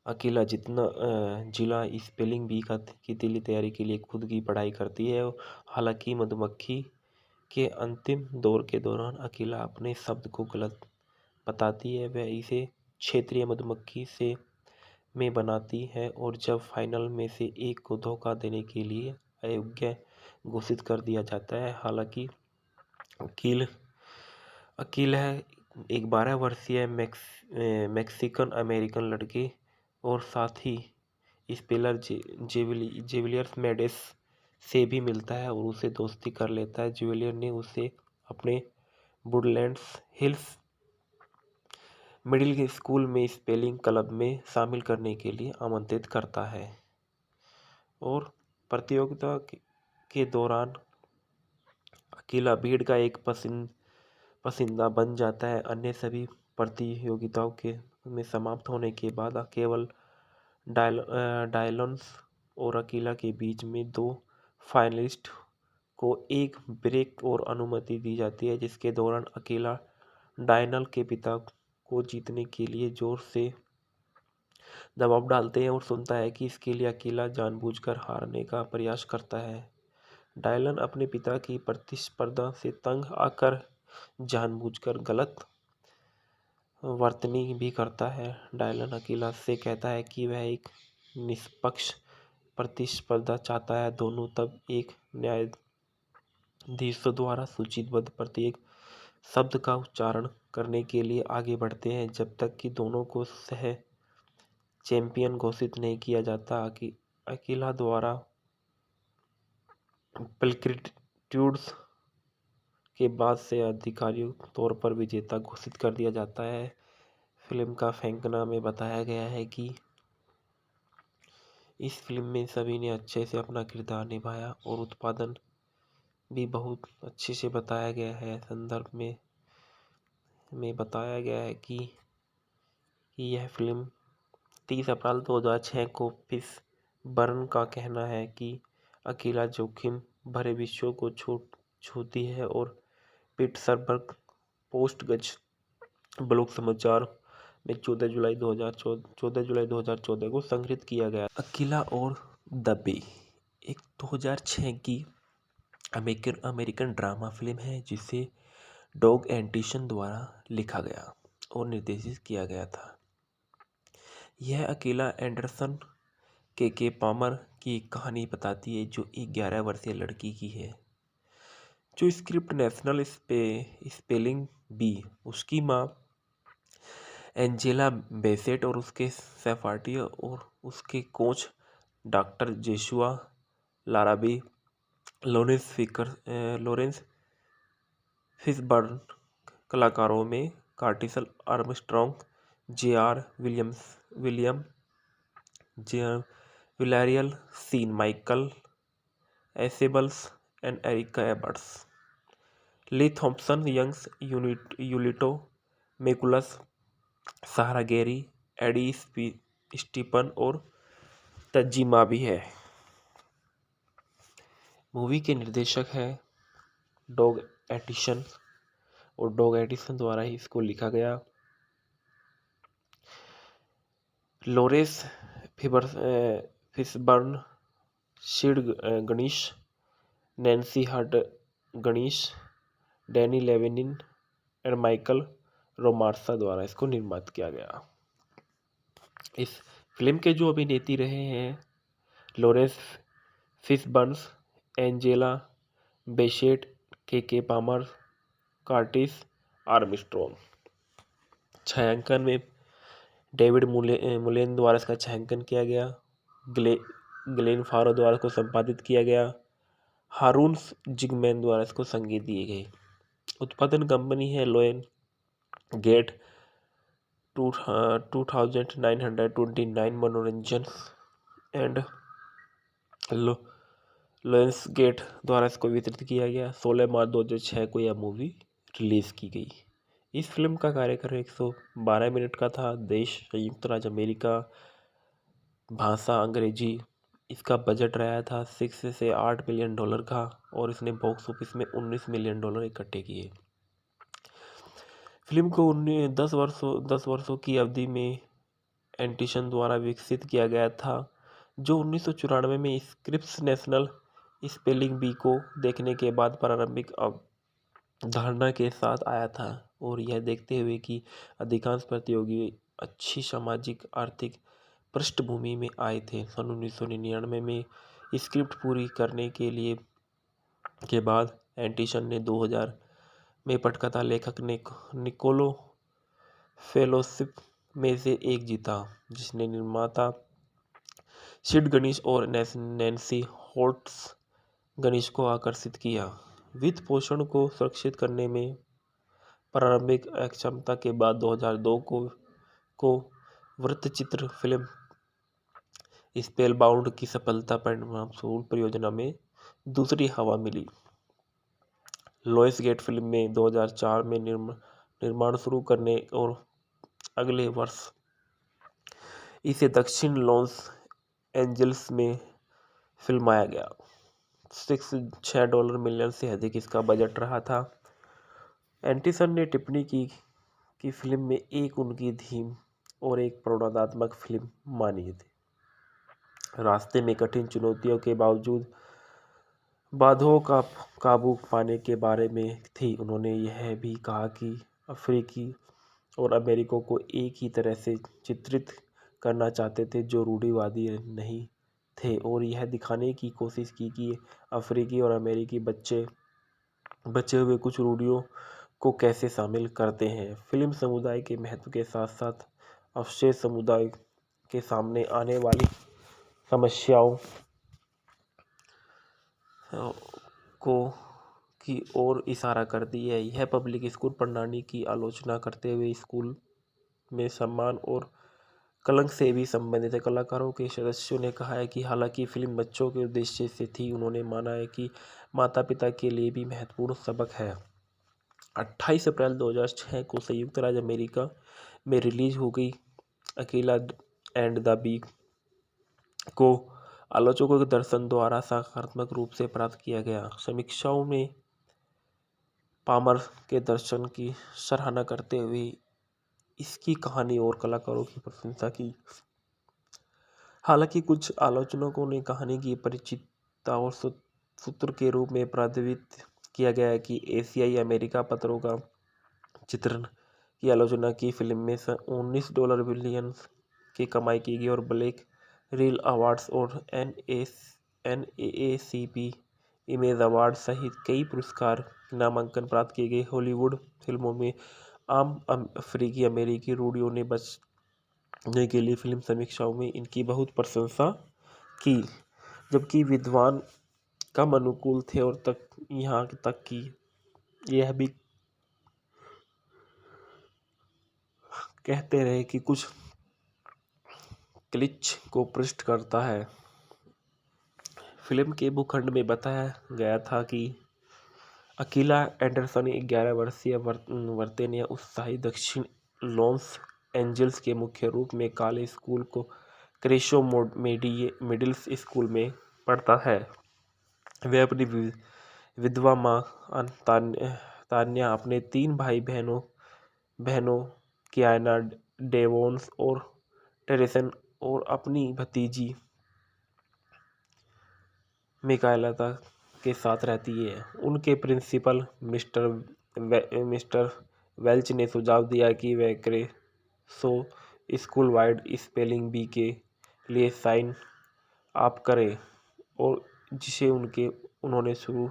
अकेला जिला स्पेलिंग बी की दिल्ली तैयारी के लिए खुद की पढ़ाई करती है। हालांकि मधुमक्खी के अंतिम दौर के दौरान अकेला अपने शब्द को गलत बताती है। वह इसे क्षेत्रीय मधुमक्खी से में बनाती है और जब फाइनल में से एक को धोखा देने के लिए अयोग्य घोषित कर दिया जाता है। हालांकि अकील है एक 12 वर्षीय मैक्सिकन अमेरिकन लड़के और साथ ही स्पेलर जेविलियर्स मेडेस से भी मिलता है और उसे दोस्ती कर लेता है। जेविलियर ने उसे अपने वुडलैंड्स हिल्स मिडिल स्कूल में स्पेलिंग क्लब में शामिल करने के लिए आमंत्रित करता है और प्रतियोगिता के दौरान अकेला भीड़ का एक पसंदीदा बन जाता है। अन्य सभी प्रतियोगिताओं के में समाप्त होने के बाद केवल डायलन्स और अकेला के बीच में 2 फाइनलिस्ट को एक ब्रेक और अनुमति दी जाती है, जिसके दौरान अकेला डायनल के पिता को जीतने के लिए जोर से दबाव डालते हैं और सुनता है कि इसके लिए अकेला जानबूझकर हारने का प्रयास करता है। डायलन अपने पिता की प्रतिस्पर्धा से तंग आकर जानबूझकर गलत वर्तनी भी करता है। डायलन अकेला से कहता है कि वह एक निष्पक्ष प्रतिस्पर्धा चाहता है। दोनों तब एक न्यायाधीश द्वारा सूचीबद्ध प्रत्येक शब्द का उच्चारण करने के लिए आगे बढ़ते हैं जब तक कि दोनों को सह चैंपियन घोषित नहीं किया जाता। अकेला द्वारा प्लेटिट्यूड्स के बाद से आधिकारिक तौर पर विजेता घोषित कर दिया जाता है। फिल्म का फेंकना में बताया गया है कि इस फिल्म में सभी ने अच्छे से अपना किरदार निभाया और उत्पादन भी बहुत अच्छे से बताया गया है। संदर्भ में बताया गया है कि यह फिल्म 30 अप्रैल 2006 को फिशबर्न का कहना है कि अकेला जोखिम भरे विषयों को छूती है और पिट्सबर्ग पोस्ट गज ब्लॉक समाचार में 14 जुलाई 2014 को संग्रहित किया गया। अकेला और द बे एक 2006 की अमेरिकन अमेरिकन ड्रामा फिल्म है जिसे डॉग एंटिशन द्वारा लिखा गया और निर्देशित किया गया था। यह अकेला एंडरसन के पामर की कहानी बताती है, जो एक 11 वर्षीय लड़की की है जो स्क्रिप्ट नेशनल स्पेलिंग बी, उसकी माँ एंजेला बेसेट और उसके सहपाठी और उसके coach doctor Joshua Larabee, Laurence Fishburne, कलाकारों में Curtis Armstrong, William J Villarreal Sean Michael Afable and Erica Hubbard, Lee Thompson, Young Julito McCullum, Sahara Garey, Eddie Steeples और तज्जिमा भी है। मूवी के निर्देशक है डॉग एटिसन और डॉग एटिसन द्वारा ही इसको लिखा गया। Laurence Fishburne, Sid Ganesh, Nancy Hult Ganis, Danny Llewelyn और माइकल रोमार्सा द्वारा इसको निर्मित किया गया। इस फिल्म के जो अभिनेत्री रहे हैं लॉरेंस फिशबर्न्स, एंजेला बेसेट, के पामर, कार्टिस आर्मस्ट्रॉन्ग। छायांकन में डेविड मुलेन द्वारा इसका छायांकन किया गया। ग्लेन फारो द्वारा इसको संपादित किया गया। हारून जिगमैन द्वारा इसको संगीत दिए गए। उत्पादन कंपनी है लोयन गेट 2929 मनोरंजन एंड लोयंस गेट द्वारा इसको वितरित किया गया। 16 मार्च 2006 को यह मूवी रिलीज की गई। इस फिल्म का कार्यक्रम 112 मिनट का था। देश संयुक्त राज्य अमेरिका, भाषा अंग्रेजी। इसका बजट रहा था 6 से 8 मिलियन डॉलर का और इसने बॉक्स ऑफिस में 19 मिलियन डॉलर इकट्ठे किए। फिल्म को 10 वर्षों की अवधि में एंटिसन द्वारा विकसित किया गया था, जो 1994 में स्क्रिप्स नेशनल स्पेलिंग बी को देखने के बाद प्रारंभिक धारणा के साथ आया था और यह देखते हुए कि अधिकांश प्रतियोगी अच्छी सामाजिक आर्थिक पृष्ठभूमि में आए थे। सन 1999 में स्क्रिप्ट पूरी करने के बाद एंटिसन ने 2000 में पटकथा लेखक निकोलो फेलोशिप में से एक जीता, जिसने निर्माता सिड गणेश और नैन्सी होल्ट्स गणेश को आकर्षित किया। वित्त पोषण को सुरक्षित करने में प्रारंभिक अक्षमता के बाद 2002 को वृत्तचित्र फिल्म स्पेलबाउंड की सफलता परिणामस्वरूप परियोजना में दूसरी हवा मिली। लॉयंस गेट फिल्म में 2004 में निर्माण शुरू करने और अगले वर्ष इसे दक्षिण लॉस एंजल्स में फिल्माया गया। $6 मिलियन से अधिक इसका बजट रहा था। एंटिसन ने टिप्पणी की कि फिल्म में एक उनकी थीम और एक प्रेरणात्मक फिल्म मानी थी। रास्ते में कठिन चुनौतियों के बावजूद बाधाओं का काबू पाने के बारे में थी। उन्होंने यह भी कहा कि अफ्रीकी और अमेरिकों को एक ही तरह से चित्रित करना चाहते थे जो रूढ़िवादी नहीं थे, और यह दिखाने की कोशिश की कि अफ्रीकी और अमेरिकी बचे हुए कुछ रूढ़ियों को कैसे शामिल करते हैं। फिल्म समुदाय के महत्व के साथ साथ अवशेष समुदाय के सामने आने वाली समस्याओं की ओर इशारा करती है। यह पब्लिक स्कूल प्रणाली की आलोचना करते हुए स्कूल में सम्मान और कलंक से भी संबंधित है। कलाकारों के सदस्यों ने कहा है कि हालांकि फिल्म बच्चों के उद्देश्य से थी, उन्होंने माना है कि माता पिता के लिए भी महत्वपूर्ण सबक है। 28 अप्रैल 2006 को संयुक्त राज्य अमेरिका में रिलीज हो गई। अकेला एंड द बी को आलोचकों के दर्शन द्वारा सकारात्मक रूप से प्राप्त किया गया। समीक्षाओं में पामर के दर्शन की सराहना करते हुए इसकी कहानी और कलाकारों की प्रशंसा की। हालांकि कुछ आलोचकों ने कहानी की परिचितता और सूत्र के रूप में प्रतिनिधित्व किया गया है कि एशियाई अमेरिका पत्रों का चित्रण की आलोचना की फिल्म में $19 बिलियन की कमाई की गई और ब्लैक रील अवार्ड्स और NAACP इमेज अवार्ड सहित कई पुरस्कार नामांकन प्राप्त किए गए। हॉलीवुड फिल्मों में आम अफ्रीकी अमेरिकी रूढ़ियों ने बचने के लिए फिल्म समीक्षाओं में इनकी बहुत प्रशंसा की, जबकि विद्वान कम अनुकूल थे और यहाँ तक कि यह भी कहते रहे कि कुछ क्लिच को पृष्ठ करता है। फिल्म के भूखंड में बताया गया था कि अकीला एंडरसन 11 वर्षीय वर्तनीय उत्साही दक्षिण लॉस एंजल्स के मुख्य रूप में काले स्कूल को क्रेशो मिडिल स्कूल में पढ़ता है। वह अपनी विधवा माँ तान्या, अपने 3 भाई बहनों कियाना, डेवोन्स और टेरेसन और अपनी भतीजी मिकाएला के साथ रहती है। उनके प्रिंसिपल मिस्टर वेल्च ने सुझाव दिया कि वह क्रेशो स्कूल वाइड स्पेलिंग बी के लिए साइन अप करे, और जिसे उन्होंने शुरू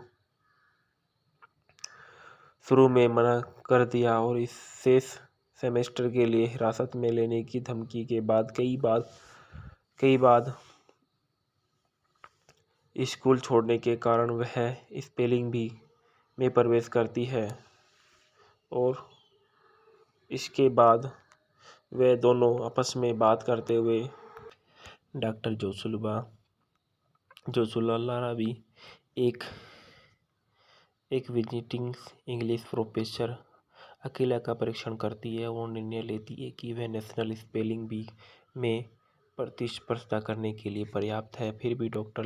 में मना कर दिया और इस शेष सेमेस्टर के लिए हिरासत में लेने की धमकी के बाद कई बार स्कूल छोड़ने के कारण वह स्पेलिंग बी में प्रवेश करती है, और इसके बाद वे दोनों आपस में बात करते हुए डॉक्टर जोशुआ लारा भी एक विजिटिंग इंग्लिश प्रोफेसर अकेला का परीक्षण करती है और निर्णय लेती है कि वह नेशनल स्पेलिंग बी में प्रतिस्पर्धा करने के लिए पर्याप्त है। फिर भी डॉक्टर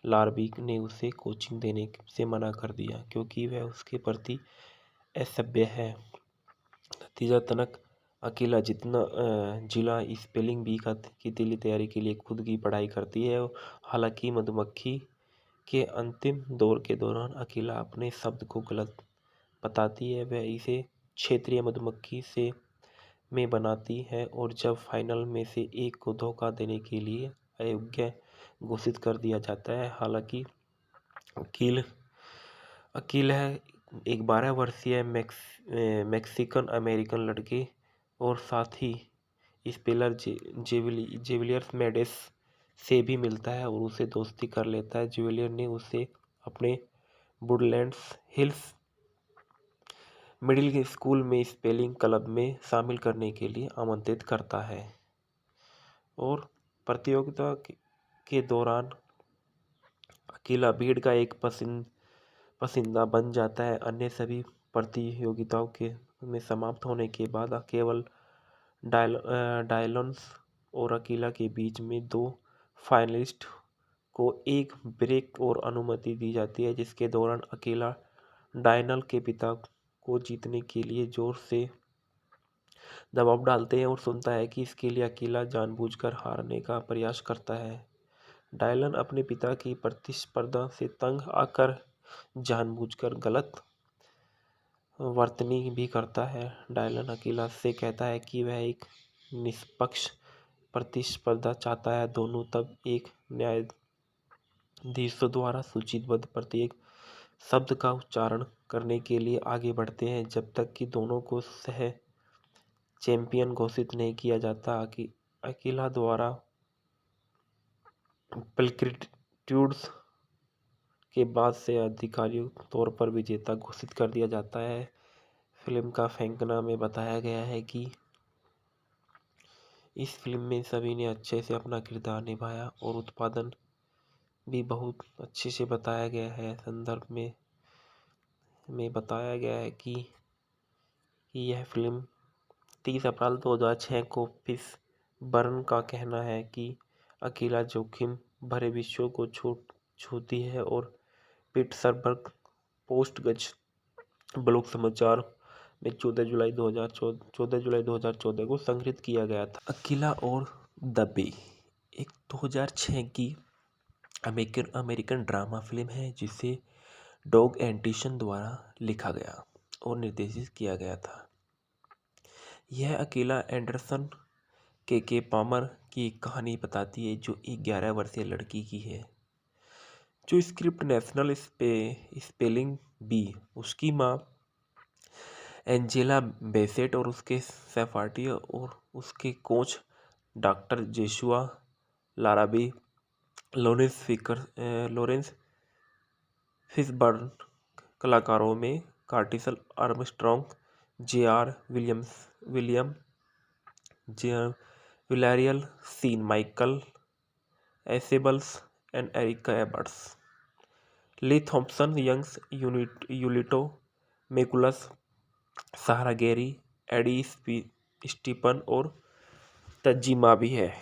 लारबी ने उसे कोचिंग देने से मना कर दिया क्योंकि वह उसके प्रति असभ्य है। नतीजतन अकेला जिला स्पेलिंग बी की दिली तैयारी के लिए खुद की पढ़ाई करती है। हालांकि मधुमक्खी के अंतिम दौर के दौरान अकेला अपने शब्द को गलत बताती है। वह इसे क्षेत्रीय मधुमक्खी में बनाती है और जब फाइनल में से एक को धोखा देने के लिए अयोग्य घोषित कर दिया जाता है। हालांकि अकील है एक 12 वर्षीय मैक्सिकन अमेरिकन लड़के और साथ ही स्पेलर जेविलियर मेडेस से भी मिलता है और उसे दोस्ती कर लेता है। जेविलियर ने उसे अपने वुडलैंड्स हिल्स मिडिल स्कूल में स्पेलिंग क्लब में शामिल करने के लिए आमंत्रित करता है, और प्रतियोगिता के दौरान अकेला भीड़ का एक पसंदीदा बन जाता है। अन्य सभी प्रतियोगिताओं में समाप्त होने के बाद केवल डायलन्स और अकेला के बीच में 2 फाइनलिस्ट को एक ब्रेक और अनुमति दी जाती है, जिसके दौरान अकेला डायनल के पिता को जीतने के लिए जोर से दबाव डालते हैं और सुनता है कि इसके लिए अकेला जानबूझकर हारने का प्रयास करता है। डायलन अपने पिता की प्रतिस्पर्धा से तंग आकर जानबूझकर गलत वर्तनी भी करता है। डायलन अकेला से कहता है कि वह एक निष्पक्ष प्रतिस्पर्धा चाहता है। दोनों तब एक न्यायाधीश द्वारा सूचीबद्ध प्रत्येक शब्द का उच्चारण करने के लिए आगे बढ़ते हैं जब तक कि दोनों को सह चैंपियन घोषित नहीं किया जाता। अकेला द्वारा प्लेक्रिट्यूड्स के बाद से आधिकारिक तौर पर विजेता घोषित कर दिया जाता है। फिल्म का फैंकना में बताया गया है कि इस फिल्म में सभी ने अच्छे से अपना किरदार निभाया और उत्पादन भी बहुत अच्छे से बताया गया है। संदर्भ में बताया गया है कि यह फिल्म 30 अप्रैल 2006 को फिशबर्न का कहना है कि अकेला जोखिम भरे विषयों को छूती है और पिट्सबर्ग पोस्ट ब्लॉग समाचार में 14 जुलाई 2014 को संग्रहित किया गया था। अकेला और द बे एक 2006 की अमेरिकन अमेरिकन ड्रामा फिल्म है जिसे डॉग एंटिशन द्वारा लिखा गया और निर्देशित किया गया था। यह अकेला एंडरसन के पामर की एक कहानी बताती है जो एक 11 वर्षीय लड़की की है जो स्क्रिप्ट नेशनल स्पेलिंग बी उसकी माँ एंजेला बेसेट और उसके सहपाठी और उसके coach doctor Joshua Larabee Laurence Fishburne कलाकारों में Curtis Armstrong William J Villarreal Sean Michael Afable and Erica Hubbard Lee Thompson Young Julito McCullum Sahara Garey Eddie Steeples और तज्जिमा भी है।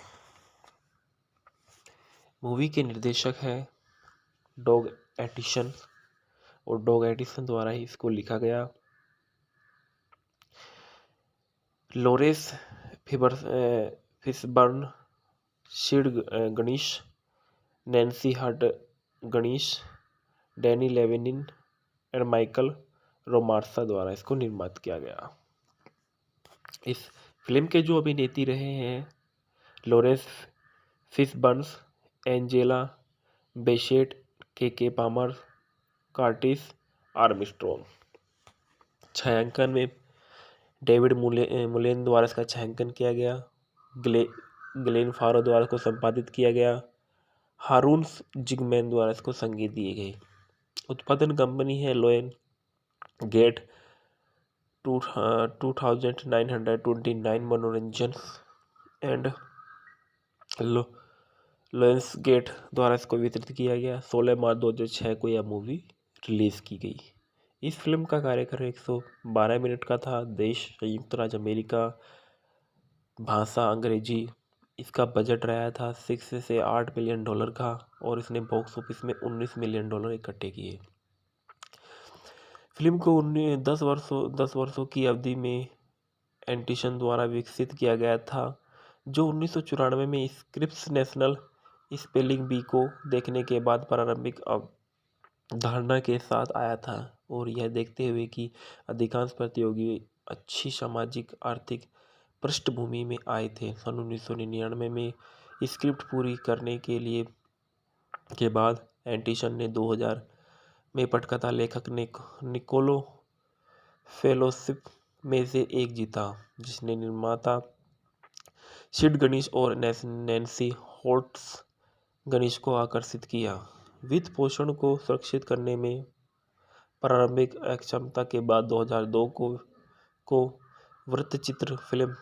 मूवी के निर्देशक है डॉग एटिसन और डॉग एटिसन द्वारा ही इसको लिखा गया। Laurence Fishburne, Sid Ganesh, Nancy Hult Ganis, Danny Llewelyn और माइकल रोमार्सा द्वारा इसको निर्मित किया गया। इस फिल्म के जो अभिनेत्री रहे हैं लोरेस फिशबर्न्स, एंजेला बेसेट, के पामर, कार्टिस आर्मस्ट्रॉन्ग। छायांकन में डेविड मुलेन द्वारा इसका छायांकन किया गया। ग्लेन फारो द्वारा इसको संपादित किया गया। हारून जिगमैन द्वारा इसको संगीत दिए गए। उत्पादन कंपनी है लोयन गेट 2929 मनोरंजन एंड लोयंस गेट द्वारा इसको वितरित किया गया। 16 मार्च 2006 को यह मूवी रिलीज की गई। इस फिल्म का कार्यकाल 112 मिनट का था। देश संयुक्त राज्य अमेरिका, भाषा अंग्रेजी। इसका बजट रहा था 6 से 8 मिलियन डॉलर का और इसने बॉक्स ऑफिस में 19 मिलियन डॉलर इकट्ठे किए। फिल्म को 10 वर्षों की अवधि में एंटिसन द्वारा विकसित किया गया था जो 1994 में स्क्रिप्स नेशनल स्पेलिंग बी को देखने के बाद प्रारंभिक धारणा के साथ आया था और यह देखते हुए कि अधिकांश प्रतियोगी अच्छी सामाजिक आर्थिक पृष्ठभूमि में आए थे। सन 1999 में स्क्रिप्ट पूरी करने के बाद एंटिसन ने 2000 में पटकथा लेखक निकोलो फेलोशिप में से एक जीता जिसने निर्माता सिड गणेश और नैन्सी होल्ट्स गणेश को आकर्षित किया। वित्त पोषण को सुरक्षित करने में प्रारंभिक अक्षमता के बाद 2002 को वृत्तचित्र फिल्म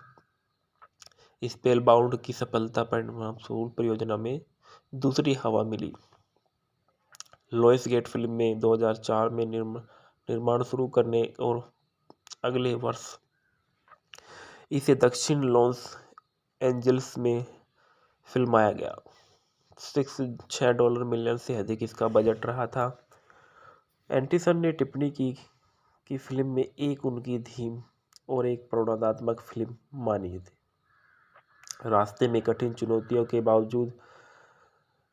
स्पेलबाउंड की सफलता परिणामस्वरूप परियोजना में दूसरी हवा मिली। लोइस गेट फिल्म में 2004 में निर्माण शुरू करने और अगले वर्ष इसे दक्षिण लॉस एंजल्स में फिल्माया गया। $6 मिलियन से अधिक इसका बजट रहा था। एंटिसन ने टिप्पणी की कि फिल्म में एक उनकी धीम और एक प्रेरणात्मक फिल्म मानी थी। रास्ते में कठिन चुनौतियों के बावजूद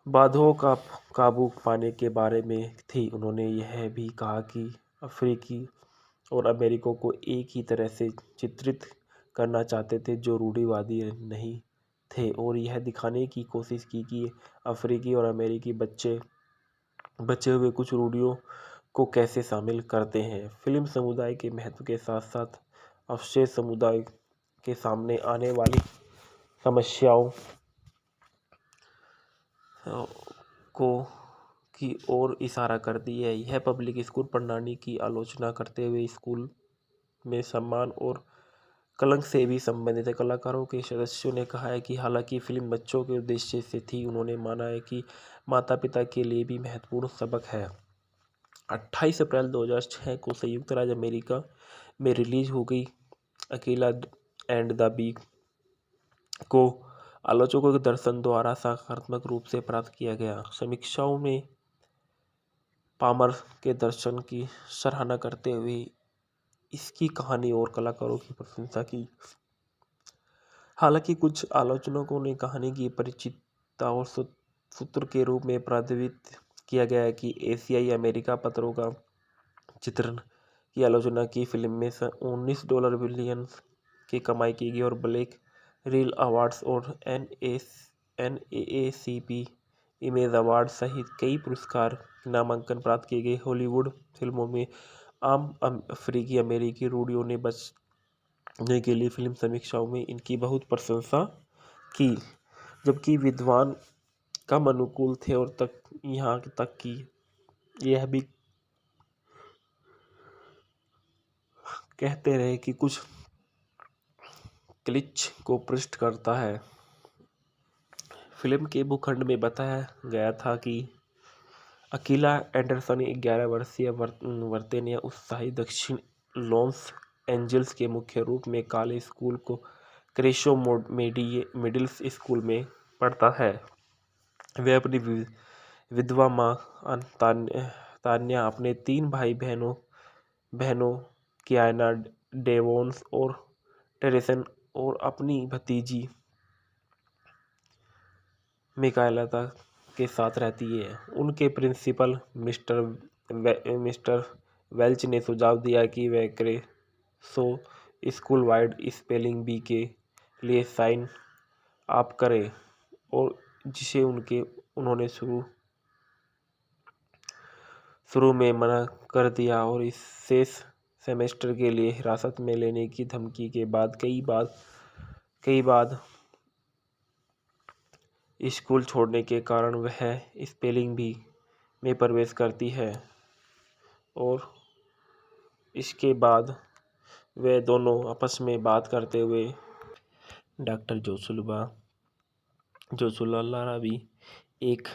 बाधाओं का काबू पाने के बारे में थी। उन्होंने यह भी कहा कि अफ्रीकी और अमेरिकों को एक ही तरह से चित्रित करना चाहते थे जो रूढ़िवादी नहीं थे और यह दिखाने की कोशिश की कि अफ्रीकी और अमेरिकी बचे हुए कुछ रूढ़ियों को कैसे शामिल करते हैं। फिल्म समुदाय के महत्व के साथ साथ अवशेष समुदाय के सामने आने वाली समस्याओं की ओर इशारा करती है। यह पब्लिक स्कूल प्रणाली की आलोचना करते हुए स्कूल में सम्मान और कलंक से भी संबंधित है। कलाकारों के सदस्यों ने कहा है कि हालांकि फिल्म बच्चों के उद्देश्य से थी, उन्होंने माना है कि माता पिता के लिए भी महत्वपूर्ण सबक है। 28 अप्रैल 2006 को संयुक्त राज्य अमेरिका में रिलीज हो गई। अकेला एंड द बी को आलोचकों के दर्शन द्वारा सकारात्मक रूप से प्राप्त किया गया। समीक्षाओं में पामर के दर्शन की सराहना करते हुए इसकी कहानी और कलाकारों की प्रशंसा की। हालांकि कुछ आलोचकों ने कहानी की परिचितता और सूत्र के रूप में प्रतिपादित किया गया है कि एशियाई अमेरिका पत्रों का चित्रण की आलोचना की फिल्म में $19 बिलियन की कमाई की गई और ब्लैक रील अवार्ड्स और NAACP इमेज अवार्ड सहित कई पुरस्कार नामांकन प्राप्त किए गए। हॉलीवुड फिल्मों में आम अफ्रीकी अमेरिकी रूढ़ियों ने बचने के लिए फिल्म समीक्षाओं में इनकी बहुत प्रशंसा की, जबकि विद्वान कम अनुकूल थे और यहाँ तक कि यह भी कहते रहे कि कुछ क्लिच को पृष्ठ करता है। फिल्म के भूखंड में बताया गया था कि अकीला एंडरसन 11 वर्षीय वर्तनीय उत्साही दक्षिण लॉस एंजल्स के मुख्य रूप में काले स्कूल को क्रेशो मिडिल स्कूल में पढ़ता है। वह अपनी विधवा माँ तान्या, अपने 3 भाई बहनों कियाना, डेवोन्स और टेरेसन और अपनी भतीजी मिकाएला के साथ रहती है। उनके प्रिंसिपल मिस्टर वेल्च ने सुझाव दिया कि वह क्रेशो स्कूल वाइड स्पेलिंग बी के लिए साइन अप करे, और जिसे उन्होंने शुरू में मना कर दिया और इस शेष सेमेस्टर के लिए हिरासत में लेने की धमकी के बाद कई बार स्कूल छोड़ने के कारण वह स्पेलिंग बी में प्रवेश करती है, और इसके बाद वे दोनों आपस में बात करते हुए डॉक्टर जोशुआ लारा भी एक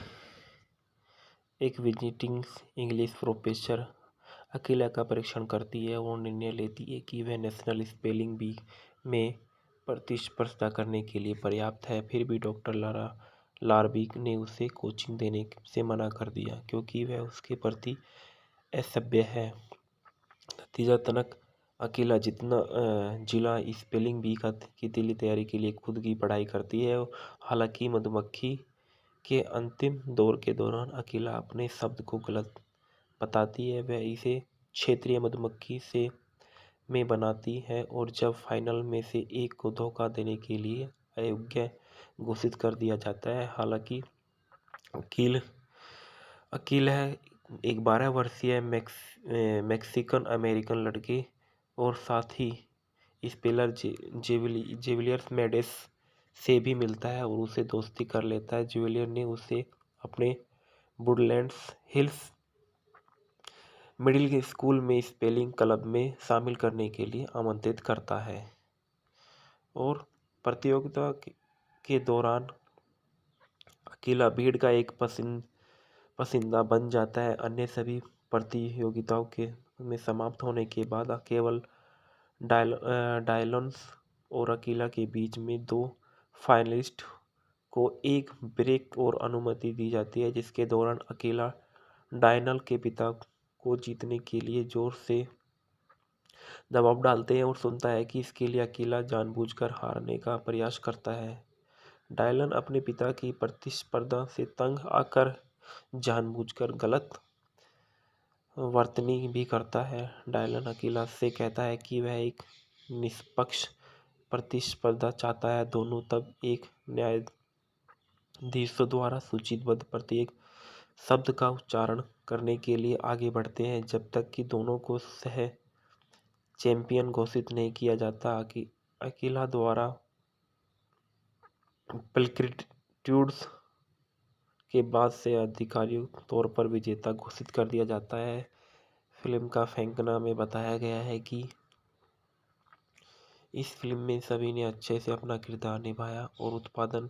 विजिटिंग इंग्लिश प्रोफेसर अकेला का परीक्षण करती है और निर्णय लेती है कि वह नेशनल स्पेलिंग बी में प्रतिस्पर्धा करने के लिए पर्याप्त है। फिर भी डॉक्टर लारबी ने उसे कोचिंग देने से मना कर दिया क्योंकि वह उसके प्रति असभ्य है। नतीजतन अकेला जिला स्पेलिंग बी की दिली तैयारी के लिए खुद की पढ़ाई करती है। हालांकि मधुमक्खी के अंतिम दौर के दौरान अकेला अपने शब्द को गलत बताती है। वह इसे क्षेत्रीय मधुमक्खी से में बनाती है और जब फाइनल में से एक को धोखा देने के लिए अयोग्य घोषित कर दिया जाता है। हालांकि अकील है एक 12 वर्षीय मैक्सिकन अमेरिकन लड़के और साथ ही स्पेलर जेविलियर मेडेस से भी मिलता है और उसे दोस्ती कर लेता है। जेविलियर ने उसे अपने वुडलैंड्स हिल्स मिडिल स्कूल में स्पेलिंग क्लब में शामिल करने के लिए आमंत्रित करता है और प्रतियोगिता के दौरान अकेला भीड़ का एक पसंदीदा बन जाता है। अन्य सभी प्रतियोगिताओं में समाप्त होने के बाद केवल डायलन्स और अकेला के बीच में 2 फाइनलिस्ट को एक ब्रेक और अनुमति दी जाती है, जिसके दौरान अकेला डायनल के पिता को जीतने के लिए जोर से दबाव डालते हैं और सुनता है कि इसके लिए अकेला जानबूझकर हारने का प्रयास करता है। डायलन अपने पिता की प्रतिस्पर्धा से तंग आकर जानबूझकर गलत वर्तनी भी करता है। डायलन अकेला से कहता है कि वह एक निष्पक्ष प्रतिस्पर्धा चाहता है। दोनों तब एक न्यायाधीश द्वारा सूचीबद्ध प्रत्येक शब्द का उच्चारण करने के लिए आगे बढ़ते हैं जब तक कि दोनों को सह चैंपियन घोषित नहीं किया जाता। अकेला द्वारा प्लेक्रिट्यूड्स के बाद से आधिकारिक तौर पर विजेता घोषित कर दिया जाता है। फिल्म का फैंकना में बताया गया है कि इस फिल्म में सभी ने अच्छे से अपना किरदार निभाया और उत्पादन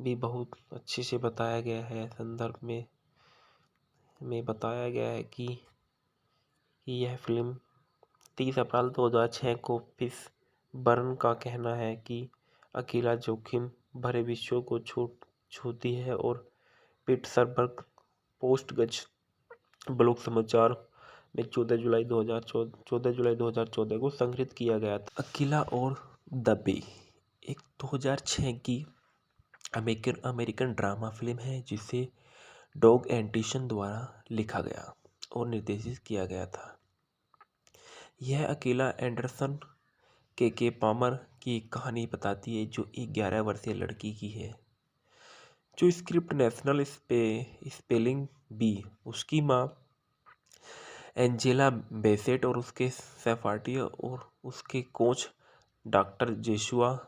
भी बहुत अच्छे से बताया गया है। संदर्भ में बताया गया है कि यह फिल्म 30 अप्रैल 2006 को फिशबर्न का कहना है कि अकेला जोखिम भरे विषयों को छूती है और पिट्सबर्ग पोस्ट ब्लॉग समाचार में 14 जुलाई 2014 को संग्रहित किया गया था। अकेला और द बे एक 2006 की अमेरिकन अमेरिकन ड्रामा फिल्म है जिसे डॉग एंटिशन द्वारा लिखा गया और निर्देशित किया गया था। यह अकेला एंडरसन के पामर की कहानी बताती है जो एक 11 वर्षीय लड़की की है जो स्क्रिप्ट नेशनल स्पेलिंग बी, उसकी माँ एंजेला बेसेट और उसके सहपाठी और उसके coach doctor Joshua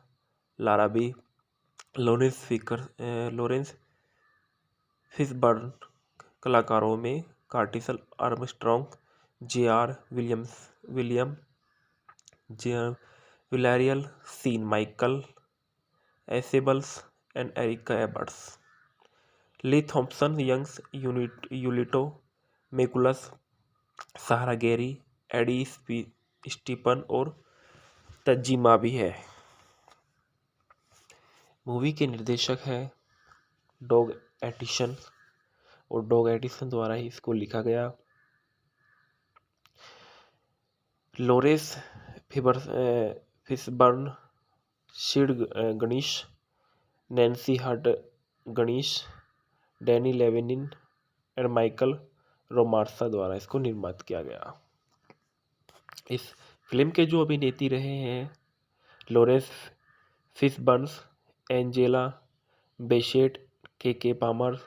Larabee, Laurence Fishburne. कलाकारों में Curtis Armstrong, William J Villarreal Sean Michael Afable and Erica Hubbard, Lee Thompson, Young Julito McCullum, Sahara Garey, Eddie Steeples और तज्जिमा भी है। मूवी के निर्देशक हैं डॉग एटिसन और डॉग एटिसन द्वारा ही इसको लिखा गया। Laurence Fishburne, Sid Ganesh, Nancy Hult Ganis, Danny Llewelyn और माइकल रोमार्सा द्वारा इसको निर्मित किया गया। इस फिल्म के जो अभिनेत्री रहे हैं लॉरेंस फिशबर्न्स, एंजेला बेसेट, के पामर,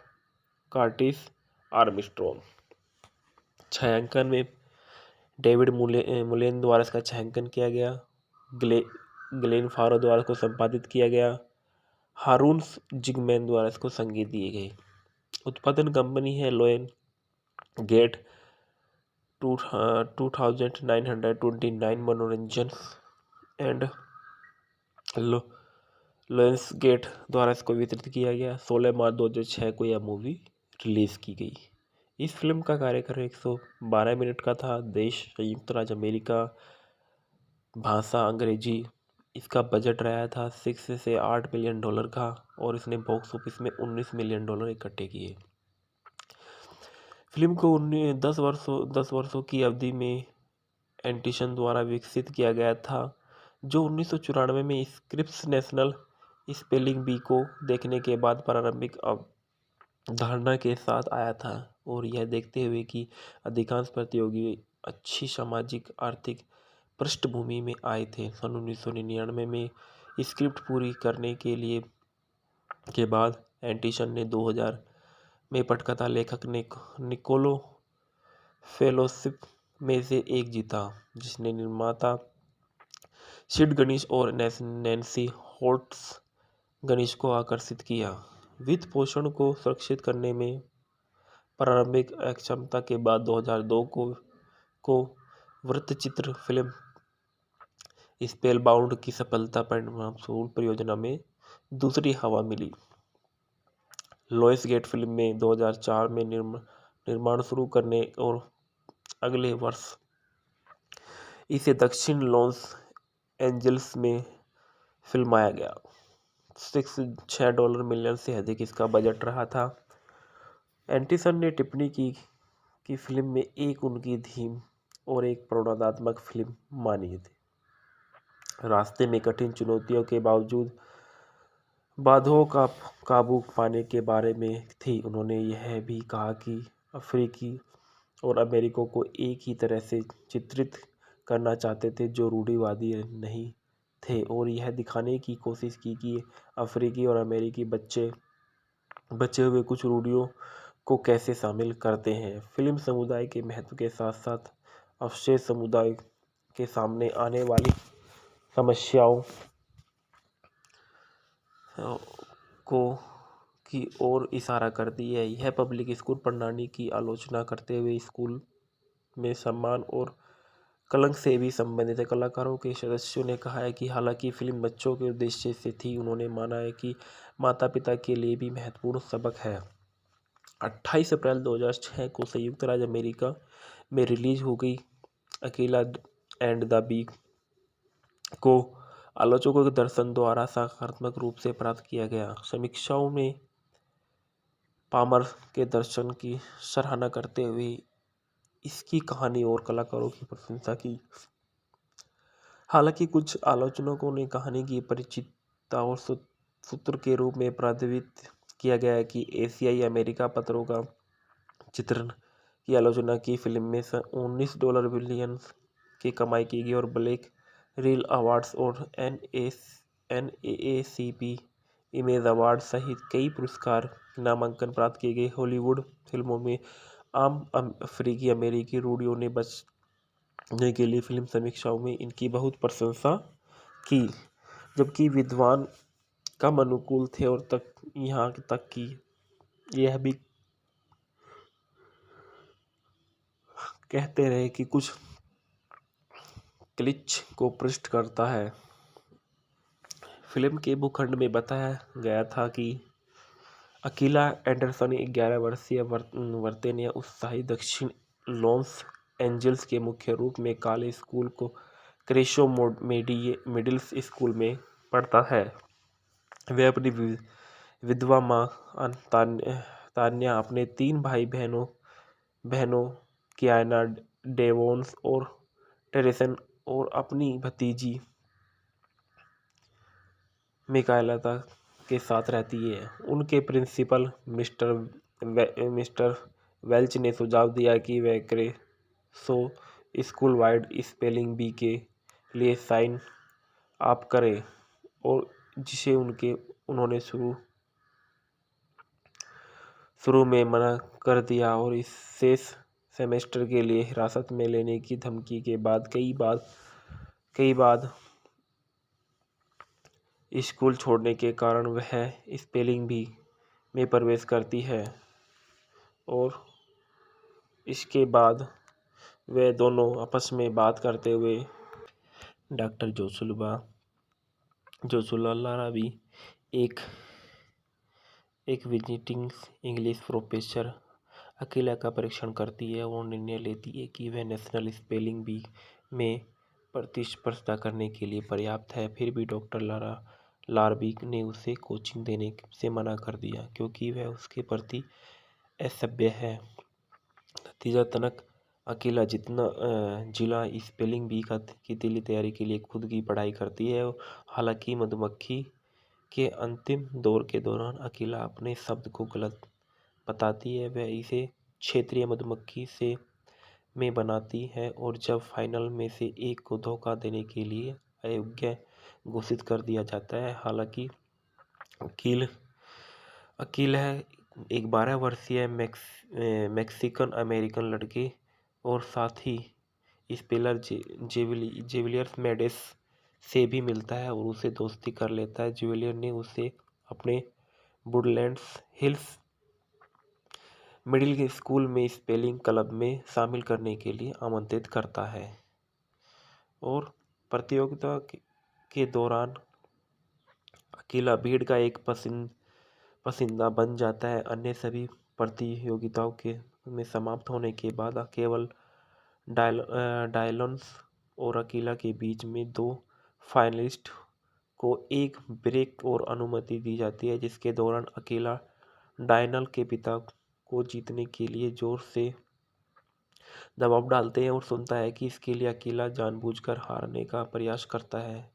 कार्टिस आर्मस्ट्रॉन्ग। छायांकन में डेविड मुलेन द्वारा इसका छायांकन किया गया। ग्लेन फारो द्वारा इसको संपादित किया गया। हारून जिगमैन द्वारा इसको संगीत दिए गए। उत्पादन कंपनी है लोयन गेट 2929 मनोरंजन एंड लोयंस गेट द्वारा इसको वितरित किया गया। 16 मार्च 2006 को यह मूवी रिलीज की गई। इस फिल्म का कार्यक्रम 112 मिनट का था। देश संयुक्त राज्य अमेरिका, भाषा अंग्रेजी। इसका बजट रहा था 6 से 8 मिलियन डॉलर का और इसने बॉक्स ऑफिस में 19 मिलियन डॉलर इकट्ठे किए। फिल्म को 10 वर्षों की अवधि में एंटिसन द्वारा विकसित किया गया था जो 1994 में स्क्रिप्स नेशनल स्पेलिंग बी को देखने के बाद प्रारंभिक धारणा के साथ आया था और यह देखते हुए कि अधिकांश प्रतियोगी अच्छी सामाजिक आर्थिक पृष्ठभूमि में आए थे। सन 1999 में स्क्रिप्ट पूरी करने के बाद एंटिसन ने 2000 में पटकथा लेखक निकोलो फेलोशिप में से एक जीता जिसने निर्माता सिड गणेश और नैन्सी होल्ट्स गणेश को आकर्षित किया। वित्त पोषण को सुरक्षित करने में प्रारंभिक अक्षमता के बाद 2002 को वृत्तचित्र फिल्म स्पेलबाउंड की सफलता परिणामस्वरूप परियोजना में दूसरी हवा मिली। लॉयंस गेट फिल्म में 2004 में निर्माण शुरू करने और अगले वर्ष इसे दक्षिण लॉस एंजल्स में फिल्माया गया। $6 मिलियन से अधिक इसका बजट रहा था। एंटिसन ने टिप्पणी की कि फिल्म में एक उनकी थीम और एक प्रेरणात्मक फिल्म मानी थी। रास्ते में कठिन चुनौतियों के बावजूद बाधाओं का काबू पाने के बारे में थी। उन्होंने यह भी कहा कि अफ्रीकी और अमेरिका को एक ही तरह से चित्रित करना चाहते थे जो रूढ़िवादी नहीं थे और यह दिखाने की कोशिश की कि अफ्रीकी और अमेरिकी बचे हुए कुछ रूढ़ियों को कैसे शामिल करते हैं। फिल्म समुदाय के महत्व के साथ साथ अवशेष समुदाय के सामने आने वाली समस्याओं की ओर इशारा करती है। यह पब्लिक स्कूल प्रणाली की आलोचना करते हुए स्कूल में सम्मान और कलंक से भी संबंधित है। कलाकारों के सदस्यों ने कहा है कि हालांकि फिल्म बच्चों के उद्देश्य से थी, उन्होंने माना है कि माता पिता के लिए भी महत्वपूर्ण सबक है। 28 अप्रैल 2006 को संयुक्त राज्य अमेरिका में रिलीज हो गई। अकेला एंड द बी को आलोचकों के दर्शन द्वारा सकारात्मक रूप से प्राप्त किया गया। समीक्षाओं में पामर के दर्शन की सराहना करते हुए इसकी कहानी और कलाकारों की प्रशंसा की। हालांकि कुछ आलोचकों ने कहानी की परिचितता और सूत्र के रूप में प्रतिपादित किया गया है कि एशियाई अमेरिका पत्रों का चित्रण की आलोचना की फिल्म में $19 बिलियन की कमाई की गई और ब्लैक रील अवार्ड्स और NAACP इमेज अवार्ड सहित कई पुरस्कार नामांकन प्राप्त किए गए। हॉलीवुड फिल्मों में आम अफ्रीकी अमेरिकी रूढ़ियों ने बचने के लिए फिल्म समीक्षाओं में इनकी बहुत प्रशंसा की, जबकि विद्वान कम अनुकूल थे और यहाँ तक कि यह भी कहते रहे कि कुछ क्लिच को पृष्ठ करता है। फिल्म के भूखंड में बताया गया था कि अकीला एंडरसन 11 वर्षीय वर्तनीय उत्साही दक्षिण लॉस एंजल्स के मुख्य रूप में काले स्कूल को क्रेशो मिडिल स्कूल में पढ़ता है। वह अपनी विधवा माँ तान्या, अपने 3 भाई बहनों कियाना, डेवोन्स और टेरेसन और अपनी भतीजी मिकाएला के साथ रहती है। उनके प्रिंसिपल मिस्टर वेल्च ने सुझाव दिया कि वह क्रेशो स्कूल वाइड स्पेलिंग बी के लिए साइन अप करें, और जिसे उन्होंने शुरू में मना कर दिया और इस शेष सेमेस्टर के लिए हिरासत में लेने की धमकी के बाद कई बार स्कूल छोड़ने के कारण वह स्पेलिंग बी में प्रवेश करती है, और इसके बाद वे दोनों आपस में बात करते हुए डॉक्टर जोशुआ लारा भी एक विजिटिंग इंग्लिश प्रोफेसर अकेला का परीक्षण करती है और निर्णय लेती है कि वह नेशनल स्पेलिंग बी में प्रतिस्पर्धा करने के लिए पर्याप्त है। फिर भी डॉक्टर लारबी ने उसे कोचिंग देने से मना कर दिया क्योंकि वह उसके प्रति असभ्य है। नतीजतन अकेला जिला स्पेलिंग बी की दिली तैयारी के लिए खुद की पढ़ाई करती है। हालांकि मधुमक्खी के अंतिम दौर के दौरान अकेला अपने शब्द को गलत बताती है। वह इसे क्षेत्रीय मधुमक्खी में बनाती है और जब फाइनल में से एक को धोखा देने के लिए अयोग्य घोषित कर दिया जाता है। हालांकि अकील है एक 12 वर्षीय मैक्सिकन अमेरिकन लड़के और साथ ही स्पेलर जेविलियर्स मेडेस से भी मिलता है और उसे दोस्ती कर लेता है। जेविलियर ने उसे अपने वुडलैंड्स हिल्स मिडिल स्कूल में स्पेलिंग क्लब में शामिल करने के लिए आमंत्रित करता है और प्रतियोगिता के दौरान अकेला भीड़ का एक पसंदीदा बन जाता है। अन्य सभी प्रतियोगिताओं में समाप्त होने के बाद केवल डायलन्स और अकेला के बीच में 2 फाइनलिस्ट को एक ब्रेक और अनुमति दी जाती है, जिसके दौरान अकेला डायनल के पिता को जीतने के लिए जोर से दबाव डालते हैं और सुनता है कि इसके लिए अकेला जानबूझकर हारने का प्रयास करता है।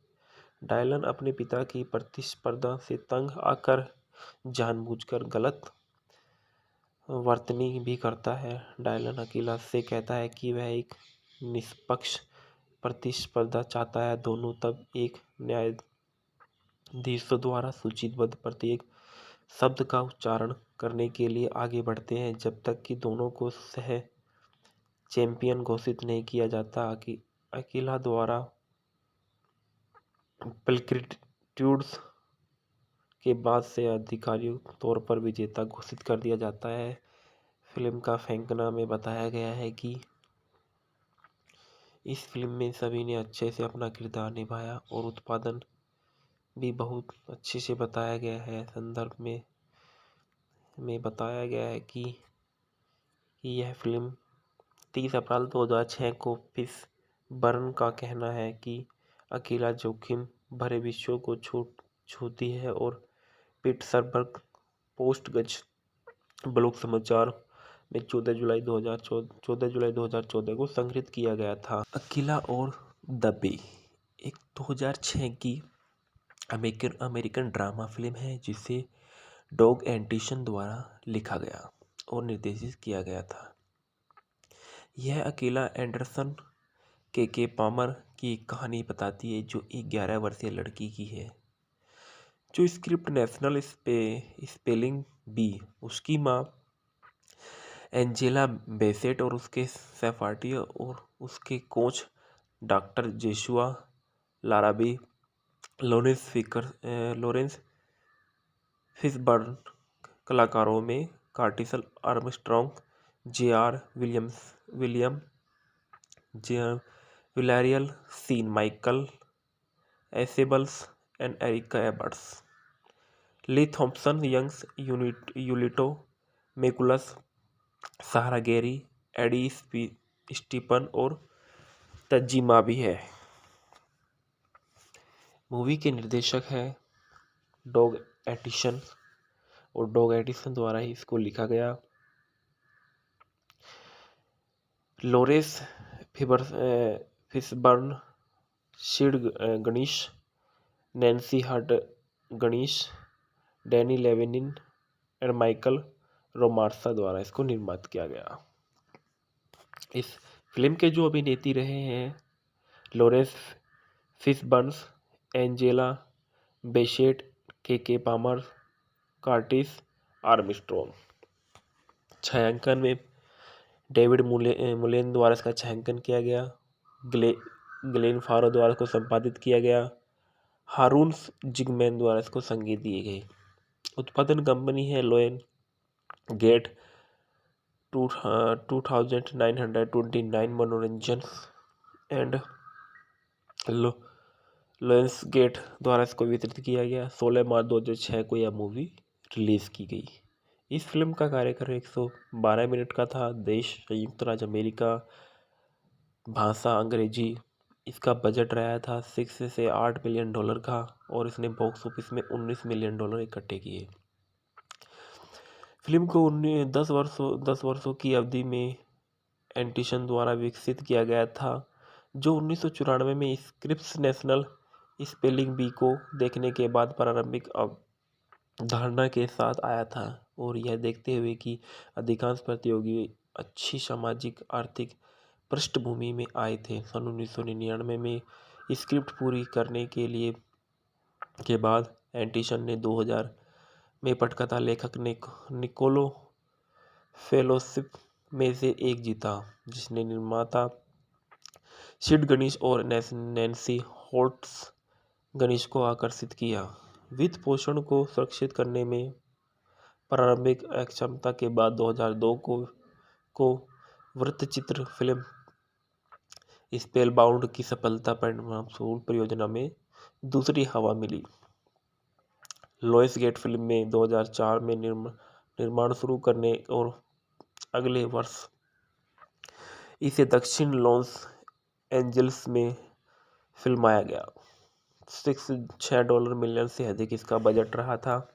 डायलन अपने पिता की प्रतिस्पर्धा से तंग आकर जानबूझकर गलत वर्तनी भी करता है। डायलन अकेला से कहता है कि वह एक निष्पक्ष प्रतिस्पर्धा चाहता है। दोनों तब एक न्यायाधीश द्वारा सूचीबद्ध प्रत्येक शब्द का उच्चारण करने के लिए आगे बढ़ते हैं जब तक कि दोनों को सह चैंपियन घोषित नहीं किया जाता। अकेला द्वारा प्लेक्रिट्यूड्स के बाद से आधिकारिक तौर पर विजेता घोषित कर दिया जाता है। फिल्म का फेंकना में बताया गया है कि इस फिल्म में सभी ने अच्छे से अपना किरदार निभाया और उत्पादन भी बहुत अच्छे से बताया गया है। संदर्भ में बताया गया है कि यह फिल्म 30 अप्रैल 2006 को फिशबर्न का कहना है कि अकेला जोखिम भरे विषयों को छूती है और पिट्सबर्ग पोस्ट ब्लॉग समाचार में 14 जुलाई 2014 को संग्रहित किया गया था। अकेला और द बे एक 2006 की अमेरिकन अमेरिकन ड्रामा फिल्म है जिसे डॉग एंटिशन द्वारा लिखा गया और निर्देशित किया गया था। यह अकेला एंडरसन के पामर की एक कहानी बताती है जो एक 11 वर्षीय लड़की की है जो स्क्रिप्ट नेशनल स्पेलिंग बी उसकी माँ एंजेला बेसेट और उसके सहपाठी और उसके coach doctor Joshua Larabee Laurence Fishburne कलाकारों में Curtis Armstrong William J Villarreal Sean Michael Afable and Erica Hubbard Lee Thompson Young Julito McCullum Sahara Garey Eddie Steeples और तज्जिमा भी है। मूवी के निर्देशक है डॉग एटिसन और डॉग एटिसन द्वारा ही इसको लिखा गया। Laurence Fishburne Sid Ganesh Nancy हट गणेश डैनी लेविनिन और माइकल रोमार्सा द्वारा इसको निर्मित किया गया। इस फिल्म के जो अभिनेत्री रहे हैं लोरेंस फिशबर्न्स, एंजेला बेसेट, के पामर, कार्टिस आर्मस्ट्रॉन्ग। छायांकन में डेविड मुलेन द्वारा इसका छायांकन किया गया। ग्लेन फारो द्वारा इसको संपादित किया गया। हारून जिगमैन द्वारा इसको संगीत दिए गए। उत्पादन कंपनी है लोयन गेट 2929 मनोरंजन एंड लोयंस गेट द्वारा इसको वितरित किया गया। 16 मार्च 2006 को यह मूवी रिलीज की गई। इस फिल्म का कार्यक्रम 112 मिनट का था। देश संयुक्त राज्य अमेरिका, भाषा अंग्रेजी। इसका बजट रहा था 6 से 8 मिलियन डॉलर का और इसने बॉक्स ऑफिस में 19 मिलियन डॉलर इकट्ठे किए। फिल्म को 10 वर्षों की अवधि में एंटिसन द्वारा विकसित किया गया था जो 1994 में स्क्रिप्स नेशनल स्पेलिंग बी को देखने के बाद प्रारंभिक धारणा के साथ आया था और यह देखते हुए कि अधिकांश प्रतियोगी अच्छी सामाजिक आर्थिक पृष्ठभूमि में आए थे। सन 1999 में स्क्रिप्ट पूरी करने के बाद एंटिसन ने 2000 में पटकथा लेखक निकोलो फेलोशिप में से एक जीता जिसने निर्माता सिड गणेश और नैन्सी होल्ट्स गणेश को आकर्षित किया। वित्त पोषण को सुरक्षित करने में प्रारंभिक अक्षमता के बाद 2002 को वृत्तचित्र फिल्म स्पेलबाउंड की सफलता परिणामस्वरूप परियोजना में दूसरी हवा मिली। लॉयंस गेट फिल्म में 2004 में निर्माण शुरू करने और अगले वर्ष इसे दक्षिण लॉस एंजल्स में फिल्माया गया। $6 मिलियन से अधिक इसका बजट रहा था।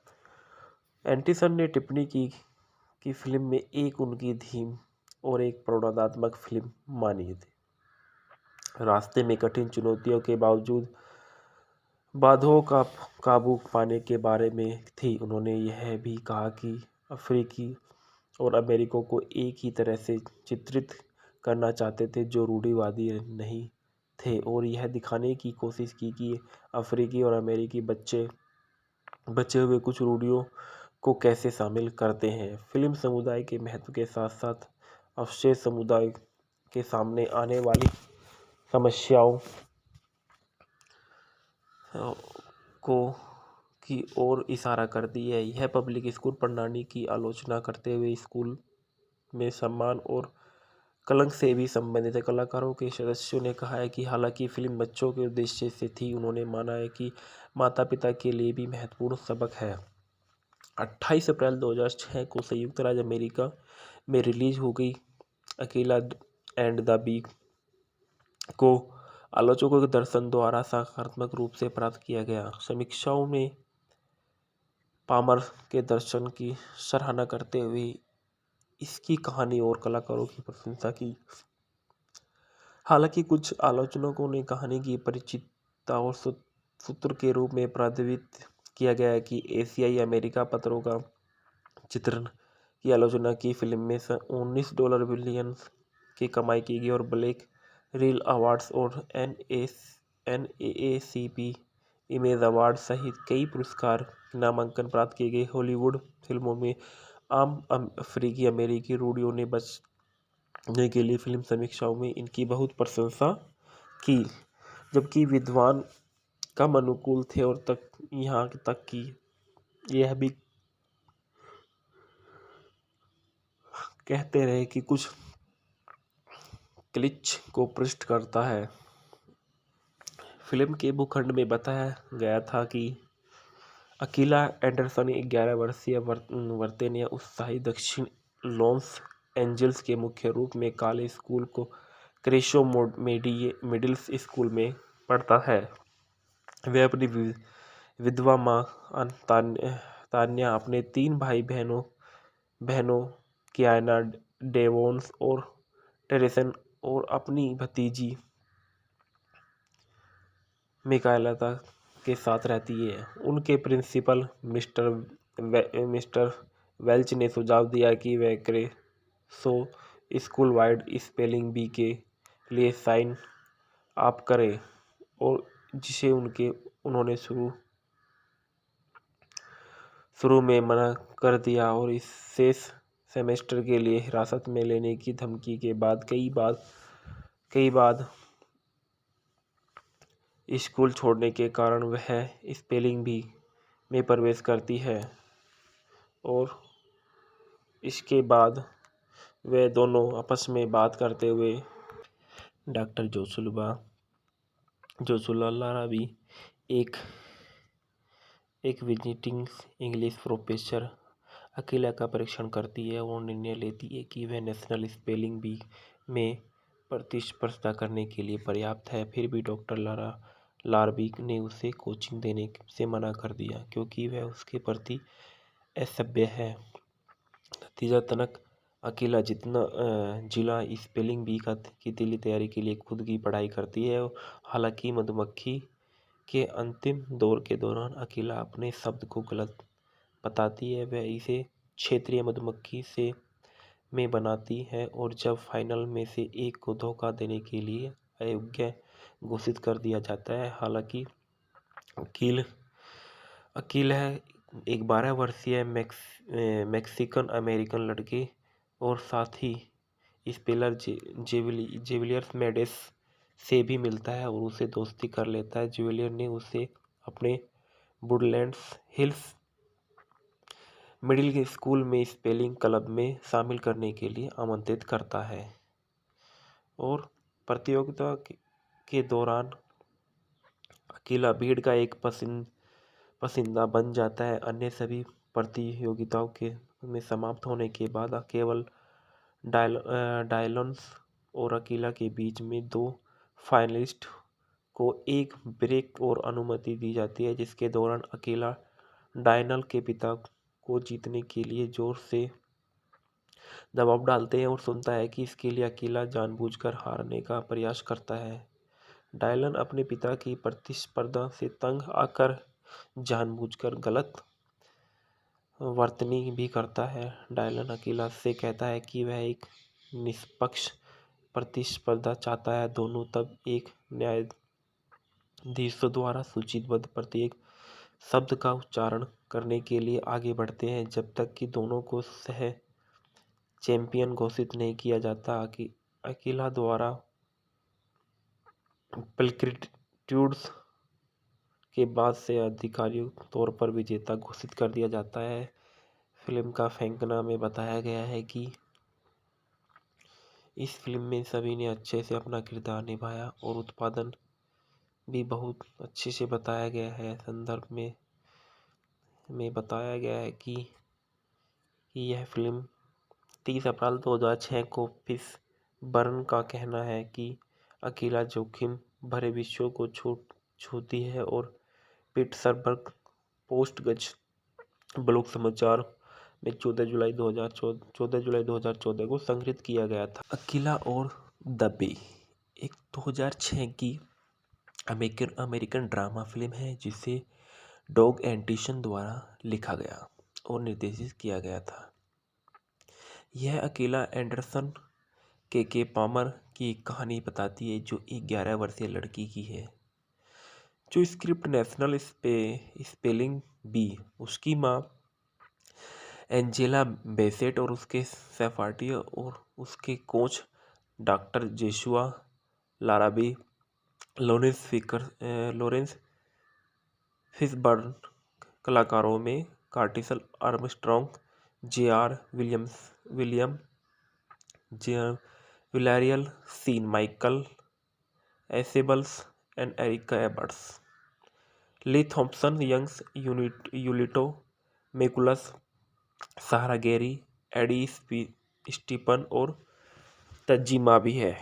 एंटिसन ने टिप्पणी की कि फिल्म में एक उनकी थीम और एक प्रेरणात्मक फिल्म मानी थी। रास्ते में कठिन चुनौतियों के बावजूद बाधाओं का काबू पाने के बारे में थी। उन्होंने यह भी कहा कि अफ्रीकी और अमेरिकों को एक ही तरह से चित्रित करना चाहते थे जो रूढ़िवादी नहीं थे और यह दिखाने की कोशिश की कि अफ्रीकी और अमेरिकी बचे हुए कुछ रूढ़ियों को कैसे शामिल करते हैं। फिल्म समुदाय के महत्व के साथ साथ अवशेष समुदाय के सामने आने वाली समस्याओं की ओर इशारा करती है। यह पब्लिक स्कूल प्रणाली की आलोचना करते हुए स्कूल में सम्मान और कलंक से भी संबंधित है। कलाकारों के सदस्यों ने कहा है कि हालांकि फिल्म बच्चों के उद्देश्य से थी, उन्होंने माना है कि माता पिता के लिए भी महत्वपूर्ण सबक है। 28 अप्रैल 2006 को संयुक्त राज्य अमेरिका में रिलीज हो गई। अकेला एंड द बी को आलोचकों के दर्शन द्वारा सकारात्मक रूप से प्राप्त किया गया। समीक्षाओं में पामर के दर्शन की सराहना करते हुए इसकी कहानी और कलाकारों की प्रशंसा की। हालांकि कुछ आलोचकों ने कहानी की परिचितता और सूत्र के रूप में प्रतिपादित किया गया है कि एशियाई अमेरिका पत्रों का चित्रण की आलोचना की फिल्म में $19 बिलियन की कमाई की गई और ब्लैक रील अवार्ड्स और NAACP इमेज अवार्ड सहित कई पुरस्कार नामांकन प्राप्त किए गए। हॉलीवुड फिल्मों में आम अफ्रीकी अमेरिकी रूढ़ियों ने बचने के लिए फिल्म समीक्षाओं में इनकी बहुत प्रशंसा की, जबकि विद्वान कम अनुकूल थे और यहाँ तक कि यह भी कहते रहे कि कुछ क्लिच को पृष्ठ करता है। फिल्म के भूखंड में बताया गया था कि अकीला एंडरसन 11 वर्षीय वर्तनीय उत्साही दक्षिण लॉस एंजल्स के मुख्य रूप में काले स्कूल को क्रेशो मिडिल स्कूल में पढ़ता है। वह अपनी विधवा माँ तान्या, अपने 3 भाई बहनों कियाना, डेवोन्स और टेरेसन और अपनी भतीजी मिकाएला के साथ रहती है। उनके प्रिंसिपल मिस्टर वेल्च ने सुझाव दिया कि वह क्रेसो स्कूल वाइड स्पेलिंग बी के लिए साइन अप करे, और जिसे उन्होंने शुरू में मना कर दिया और इस शेष सेमेस्टर के लिए हिरासत में लेने की धमकी के बाद कई बार स्कूल छोड़ने के कारण वह स्पेलिंग बी में प्रवेश करती है, और इसके बाद वे दोनों आपस में बात करते हुए डॉक्टर जोशुला लारा भी एक विजिटिंग इंग्लिश प्रोफेसर अकेला का परीक्षण करती है और निर्णय लेती है कि वह नेशनल स्पेलिंग बी में प्रतिस्पर्धा करने के लिए पर्याप्त है। फिर भी डॉक्टर लारबी ने उसे कोचिंग देने से मना कर दिया क्योंकि वह उसके प्रति असभ्य है। नतीजतन अकेला जिला स्पेलिंग बी की दिल्ली तैयारी के लिए खुद की पढ़ाई करती है। हालांकि मधुमक्खी के अंतिम दौर के दौरान अकेला अपने शब्द को गलत बताती है। वह इसे क्षेत्रीय मधुमक्खी से में बनाती है और जब फाइनल में से एक को धोखा देने के लिए अयोग्य घोषित कर दिया जाता है। हालांकि अकील है एक 12 वर्षीय मैक्सिकन अमेरिकन लड़के और साथ ही स्पेलर जेविलियर्स मेडेस से भी मिलता है और उसे दोस्ती कर लेता है। जेविलियर ने उसे अपने वुडलैंड्स हिल्स मिडिल स्कूल में स्पेलिंग क्लब में शामिल करने के लिए आमंत्रित करता है और प्रतियोगिता के दौरान अकेला भीड़ का एक पसंदीदा बन जाता है। अन्य सभी प्रतियोगिताओं में समाप्त होने के बाद केवल डायलन्स और अकेला के बीच में 2 फाइनलिस्ट को एक ब्रेक और अनुमति दी जाती है, जिसके दौरान अकेला डायनल के पिता को जीतने के लिए जोर से दबाव डालते हैं और सुनता है कि इसके लिए अकेला जानबूझकर हारने का प्रयास करता है। डायलन अपने पिता की प्रतिस्पर्धा से तंग आकर जानबूझकर गलत वर्तनी भी करता है। डायलन अकेला से कहता है कि वह एक निष्पक्ष प्रतिस्पर्धा चाहता है। दोनों तब एक न्यायाधीश द्वारा सूचीबद्ध प्रत्येक शब्द का उच्चारण करने के लिए आगे बढ़ते हैं जब तक कि दोनों को सह चैंपियन घोषित नहीं किया जाता। अकेला द्वारा प्लेक्रिट्यूड्स के बाद से आधिकारिक तौर पर विजेता घोषित कर दिया जाता है। फिल्म का फैंकना में बताया गया है कि इस फिल्म में सभी ने अच्छे से अपना किरदार निभाया और उत्पादन भी बहुत अच्छे से बताया गया है। संदर्भ में बताया गया है कि यह फिल्म 30 अप्रैल 2006 को फिशबर्न का कहना है कि अकेला जोखिम भरे विषयों को छूती है और पिट्सबर्ग पोस्ट ब्लॉग समाचार में 14 जुलाई 2014 को संग्रहित किया गया था। अकेला और द बे एक 2006 की अमेरिकन अमेरिकन ड्रामा फिल्म है जिसे डॉग एंटिशन द्वारा लिखा गया और निर्देशित किया गया था। यह अकेला एंडरसन के पामर की एक कहानी बताती है जो एक 11 वर्षीय लड़की की है जो स्क्रिप्ट नेशनल स्पेलिंग बी, उसकी माँ एंजेला बेसेट और उसके सहपाठी और उसके coach doctor Joshua Larabee, Laurence Fishburne. कलाकारों में Curtis Armstrong, William J Villarreal Sean Michael Afable and Erica Hubbard, Lee Thompson, Young Julito McCullum, Sahara Garey, Eddie Steeples और तज्जिमा भी है।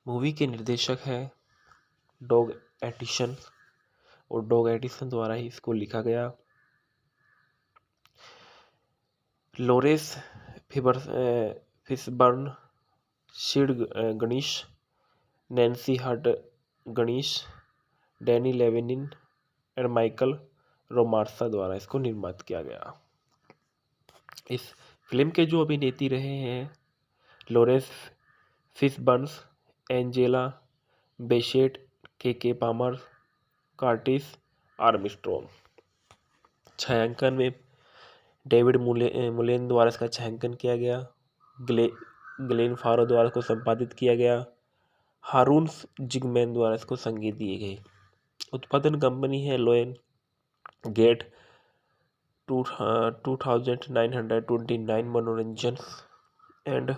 मूवी के निर्देशक हैं डॉग एटिसन और डॉग एटिसन द्वारा ही इसको लिखा गया। Laurence Fishburne, Sid Ganesh, Nancy Hult Ganis, Danny Llewelyn और माइकल रोमार्सा द्वारा इसको निर्मित किया गया। इस फिल्म के जो अभिनेत्री रहे हैं लॉरेंस फिशबर्न्स, एंजेला बेसेट, के पामर, कार्टिस आर्मस्ट्रॉन्ग। छायांकन में डेविड मुलेन द्वारा इसका छायांकन किया गया। ग्लेन फारो द्वारा इसको संपादित किया गया। हारून जिगमैन द्वारा इसको संगीत दिए गए। उत्पादन कंपनी है लोयन गेट 2929 मनोरंजन एंड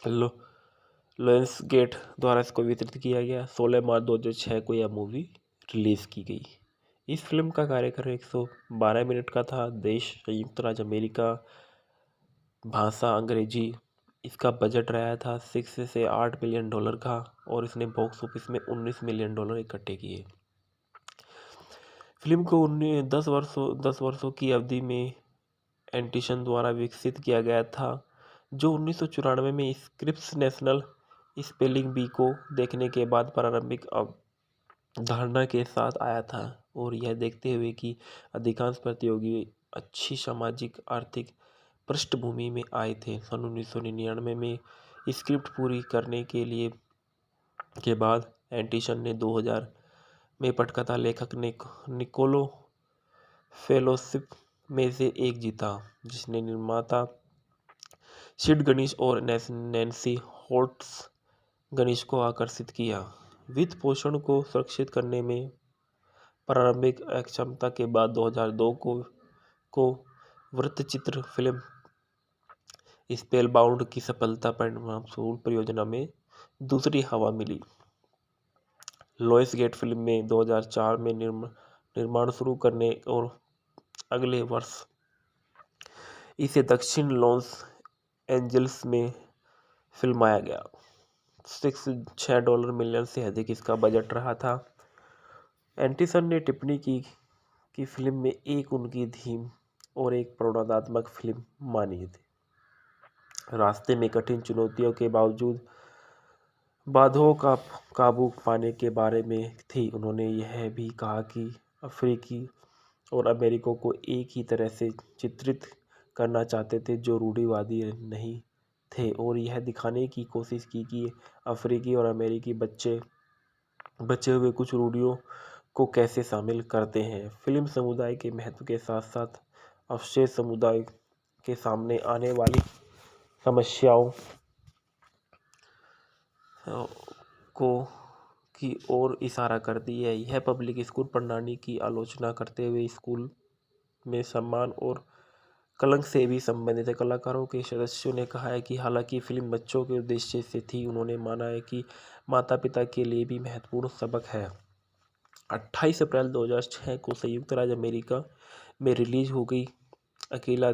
लोयंस गेट द्वारा इसको वितरित किया गया। 16 मार्च 2006 को यह मूवी रिलीज की गई। इस फिल्म का कार्यक्रम 112 मिनट का था। देश संयुक्त राज्य अमेरिका, भाषा अंग्रेजी। इसका बजट रहा था 6 से 8 मिलियन डॉलर का और इसने बॉक्स ऑफिस में 19 मिलियन डॉलर इकट्ठे किए। फिल्म को 10 वर्षों की अवधि में एंटिसन द्वारा विकसित किया गया था जो 1994 में स्क्रिप्स नेशनल स्पेलिंग बी को देखने के बाद प्रारंभिक धारणा के साथ आया था और यह देखते हुए कि अधिकांश प्रतियोगी अच्छी सामाजिक आर्थिक पृष्ठभूमि में आए थे। सन 1999 में स्क्रिप्ट पूरी करने के बाद एंटिसन ने 2000 में पटकथा लेखक निकोलो फेलोशिप में से एक जीता जिसने निर्माता सिड गणेश और नैन्सी होल्ट्स गणेश को आकर्षित किया। वित्त पोषण को सुरक्षित करने में प्रारंभिक अक्षमता के बाद 2002 को वृत्तचित्र फिल्म स्पेलबाउंड की सफलता परिणामस्वरूप परियोजना में दूसरी हवा मिली। लॉयंस गेट फिल्म में 2004 में निर्माण शुरू करने और अगले वर्ष इसे दक्षिण लॉस एंजल्स में फिल्माया गया। $6 मिलियन से अधिक इसका बजट रहा था। एंटिसन ने टिप्पणी की कि फिल्म में एक उनकी थीम और एक प्रेरणात्मक फिल्म मानी थी। रास्ते में कठिन चुनौतियों के बावजूद बाधाओं का काबू पाने के बारे में थी। उन्होंने यह भी कहा कि अफ्रीकी और अमेरिकों को एक ही तरह से चित्रित करना चाहते थे जो रूढ़िवादी नहीं थे और यह दिखाने की कोशिश की कि अफ्रीकी और अमेरिकी बचे हुए कुछ रूढ़ियों को कैसे शामिल करते हैं। फिल्म समुदाय के महत्व के साथ साथ अवशेष समुदाय के सामने आने वाली समस्याओं की ओर इशारा करती है। यह पब्लिक स्कूल प्रणाली की आलोचना करते हुए स्कूल में सम्मान और कलंक से भी संबंधित है। कलाकारों के सदस्यों ने कहा है कि हालांकि फिल्म बच्चों के उद्देश्य से थी, उन्होंने माना है कि माता पिता के लिए भी महत्वपूर्ण सबक है। 28 अप्रैल 2006 को संयुक्त राज्य अमेरिका में रिलीज हो गई अकेला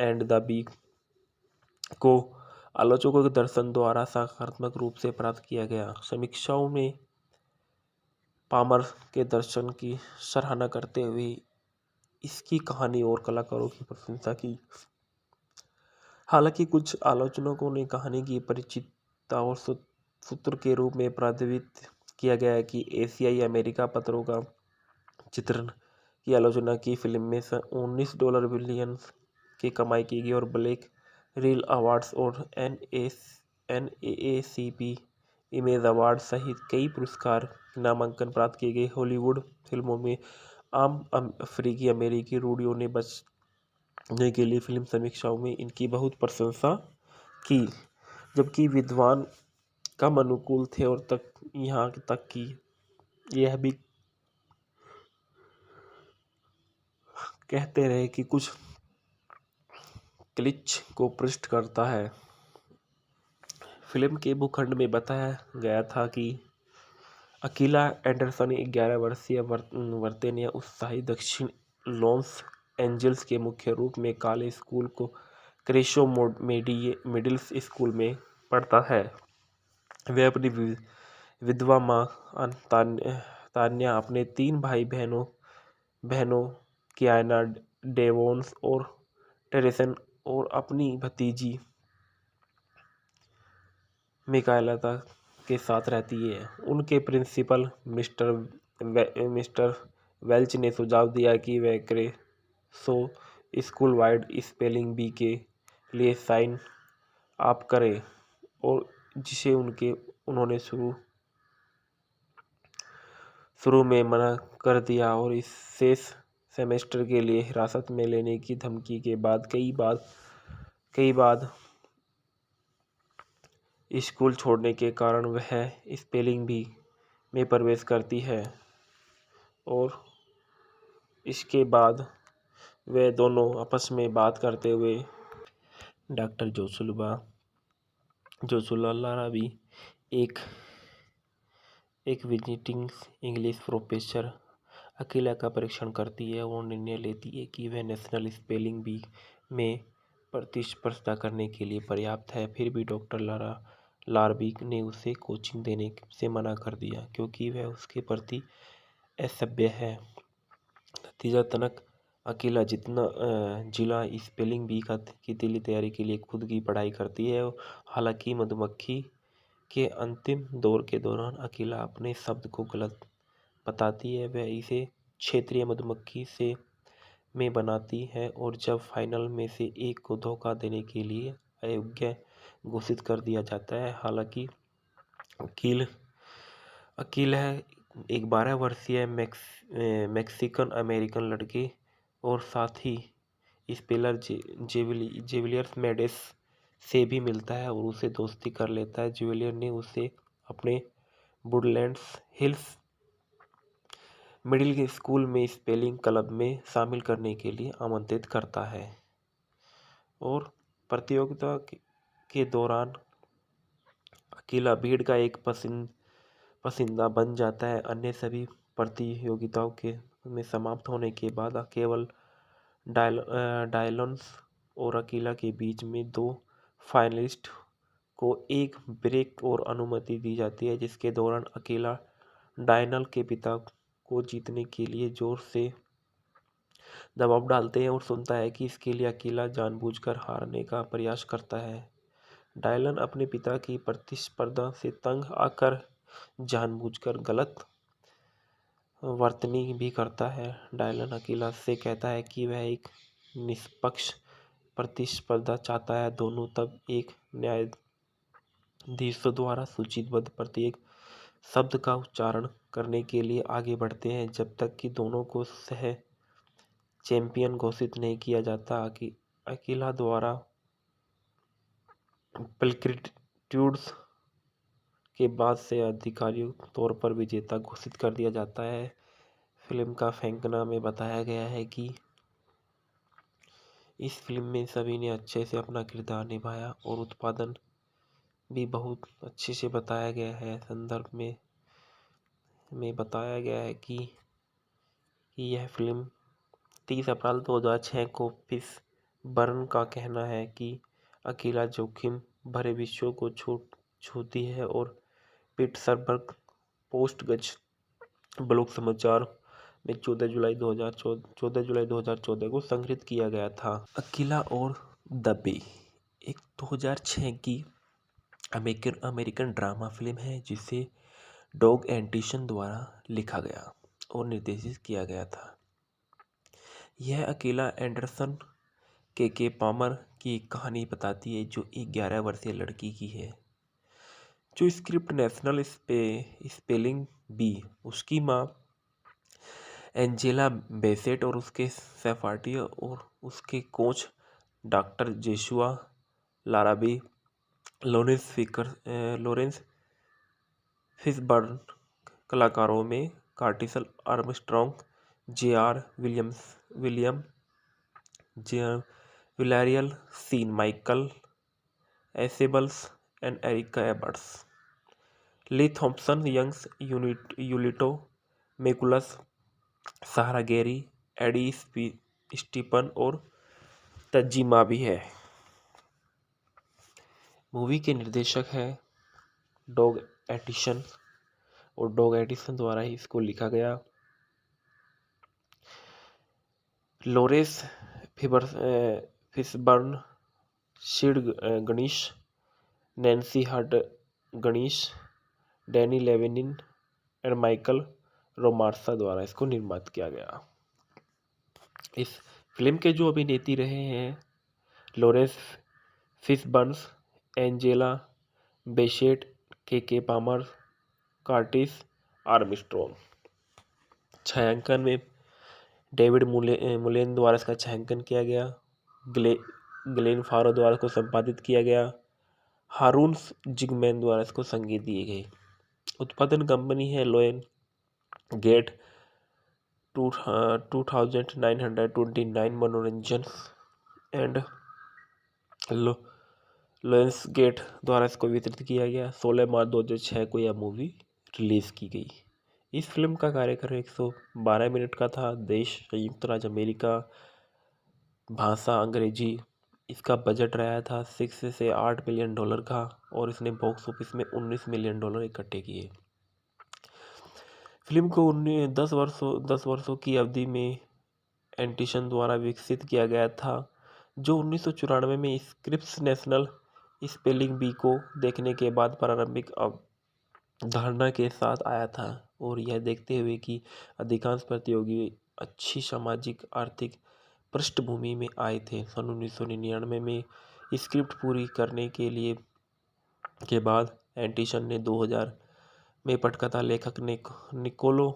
एंड द बी को आलोचकों के दर्शन द्वारा सकारात्मक रूप से प्राप्त किया गया। समीक्षाओं में पामर के दर्शन की सराहना करते हुए इसकी कहानी और कलाकारों की प्रशंसा की। हालांकि कुछ आलोचकों ने कहानी की परिचितता और सूत्र के रूप में प्रतिपादित किया गया है कि एशियाई अमेरिका पत्रों का चित्रण की आलोचना की फिल्म में $19 बिलियन की कमाई की गई और ब्लैक रील अवार्ड्स और NAACP इमेज अवार्ड सहित कई पुरस्कार नामांकन प्राप्त किए गए। हॉलीवुड फिल्मों में आम अफ्रीकी अमेरिकी रूढ़ियों ने बचने के लिए फिल्म समीक्षाओं में इनकी बहुत प्रशंसा की, जबकि विद्वान कम अनुकूल थे और यहाँ तक कि यह भी कहते रहे कि कुछ क्लिच को पृष्ठ करता है। फिल्म के भूखंड में बताया गया था कि अकीला एंडरसन 11 वर्षीय वर्तनीय उत्साही दक्षिण लॉस एंजल्स के मुख्य रूप में काले स्कूल को क्रेशो मिडिल स्कूल में पढ़ता है। वह अपनी विधवा माँ तान्या, अपने 3 भाई बहनों कियाना, डेवोन्स और टेरेसन और अपनी भतीजी मिकाएला के साथ रहती है। उनके प्रिंसिपल मिस्टर वेल्च ने सुझाव दिया कि वह क्रेशो स्कूल वाइड स्पेलिंग बी के लिए साइन अप करे, और जिसे उन्होंने शुरू में मना कर दिया और इस शेष सेमेस्टर के लिए हिरासत में लेने की धमकी के बाद कई बार स्कूल छोड़ने के कारण वह स्पेलिंग बी में प्रवेश करती है, और इसके बाद वे दोनों आपस में बात करते हुए डॉक्टर जोशुआ लारा भी एक विजिटिंग इंग्लिश प्रोफेसर अकेला का परीक्षण करती है और निर्णय लेती है कि वह नेशनल स्पेलिंग बी में प्रतिस्पर्धा करने के लिए पर्याप्त है। फिर भी डॉक्टर लारबी ने उसे कोचिंग देने से मना कर दिया क्योंकि वह उसके प्रति असभ्य है। नतीजतन अकेला जिला स्पेलिंग बी की दिली तैयारी के लिए खुद की पढ़ाई करती है। हालांकि मधुमक्खी के अंतिम दौर के दौरान अकेला अपने शब्द को गलत बताती है। वह इसे क्षेत्रीय मधुमक्खी से में बनाती है और जब फाइनल में से एक को धोखा देने के लिए अयोग्य घोषित कर दिया जाता है। हालांकि अकील है एक 12 वर्षीय मैक्सिकन अमेरिकन लड़के और साथ ही स्पेलर जेविलियर्स मेडेस से भी मिलता है और उसे दोस्ती कर लेता है। जेविलियर ने उसे अपने वुडलैंड्स हिल्स मिडिल स्कूल में स्पेलिंग क्लब में शामिल करने के लिए आमंत्रित करता है और प्रतियोगिता के दौरान अकेला भीड़ का एक पसंदीदा बन जाता है। अन्य सभी प्रतियोगिताओं के में समाप्त होने के बाद केवल डायलन्स और अकेला के बीच में 2 फाइनलिस्ट को एक ब्रेक और अनुमति दी जाती है, जिसके दौरान अकेला डायनल के पिता को जीतने के लिए जोर से दबाव डालते हैं और सुनता है कि इसके लिए अकेला जानबूझकर हारने का प्रयास करता है। डायलन अपने पिता की प्रतिस्पर्धा से तंग आकर जानबूझकर गलत वर्तनी भी करता है। डायलन अकेला से कहता है कि वह एक निष्पक्ष प्रतिस्पर्धा चाहता है। दोनों तब एक न्यायाधीश द्वारा सूचीबद्ध प्रत्येक शब्द का उच्चारण करने के लिए आगे बढ़ते हैं जब तक कि दोनों को सह चैंपियन घोषित नहीं किया जाता। अकेला द्वारा प्लेटिट्यूड्स के बाद से आधिकारिक तौर पर विजेता घोषित कर दिया जाता है। फिल्म का फेंकना में बताया गया है कि इस फिल्म में सभी ने अच्छे से अपना किरदार निभाया और उत्पादन भी बहुत अच्छे से बताया गया है। संदर्भ में बताया गया है कि यह फिल्म 30 अप्रैल 2006 को फिशबर्न का कहना है कि अकेला जोखिम भरे विषयों को छूती है और पिट्सबर्ग पोस्ट गज़ट ब्लॉग समाचार में 14 जुलाई 2014 को संग्रहित किया गया था। अकेला और द बे एक 2006 की अमेरिकन अमेरिकन ड्रामा फिल्म है जिसे डॉग एंटिशन द्वारा लिखा गया और निर्देशित किया गया था। यह अकेला एंडरसन के पामर की कहानी बताती है, जो एक 11 वर्षीय लड़की की है जो स्क्रिप्ट नेशनल स्पेलिंग बी, उसकी माँ एंजेला बेसेट और उसके सहपाठी और उसके coach doctor Joshua Larabee, Laurence Fishburne, कलाकारों में Curtis Armstrong, William J Villarreal Sean Michael Afable and Erica Hubbard, Lee Thompson, Young Julito McCullum, Sahara Garey, Eddie Steeples और तज्जिमा भी है। मूवी के निर्देशक है डॉग एटिसन और डॉग एटिसन द्वारा ही इसको लिखा गया। Laurence Fishburne, Sid Ganesh, Nancy Hult Ganis, Danny Llewelyn और माइकल रोमार्सा द्वारा इसको निर्मित किया गया। इस फिल्म के जो अभिनेत्री रहे हैं लॉरेंस फिशबर्न्स, एंजेला बेसेट, के पामर, कार्टिस आर्मस्ट्रॉन्ग। छायांकन में डेविड मुलेन द्वारा इसका छायांकन किया गया। ग्लेन फारो द्वारा इसको संपादित किया गया। हारून जिगमैन द्वारा इसको संगीत दिए गए। उत्पादन कंपनी है लोयन गेट 2929 मनोरंजन एंड लोयंस गेट द्वारा इसको वितरित किया गया। 16 मार्च 2006 को यह मूवी रिलीज की गई। इस फिल्म का कार्यक्रम 112 मिनट का था। देश संयुक्त राज्य अमेरिका, भाषा अंग्रेजी। इसका बजट रहा था 6 से 8 मिलियन डॉलर का और इसने बॉक्स ऑफिस में 19 मिलियन डॉलर इकट्ठे किए। फिल्म को 10 वर्षों की अवधि में एंटिसन द्वारा विकसित किया गया था, जो 1994 में स्क्रिप्स नेशनल स्पेलिंग बी को देखने के बाद प्रारंभिक धारणा के साथ आया था और यह देखते हुए कि अधिकांश प्रतियोगी अच्छी सामाजिक आर्थिक पृष्ठभूमि में आए थे। सन 1999 में स्क्रिप्ट पूरी करने के बाद एंटिसन ने 2000 में पटकथा लेखक निकोलो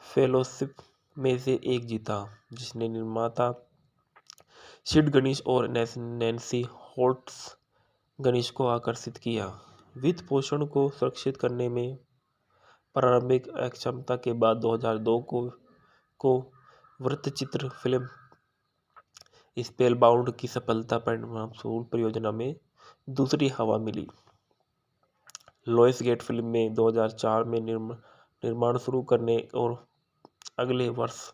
फेलोशिप में से एक जीता, जिसने निर्माता सिड गणेश और नैन्सी होल्ट्स गणेश को आकर्षित किया। वित्त पोषण को सुरक्षित करने में प्रारंभिक अक्षमता के बाद 2002 को वृत्तचित्र फिल्म स्पेलबाउंड की सफलता परिणामस्वरूप परियोजना में दूसरी हवा मिली। लॉयंस गेट फिल्म में 2004 में निर्माण शुरू करने और अगले वर्ष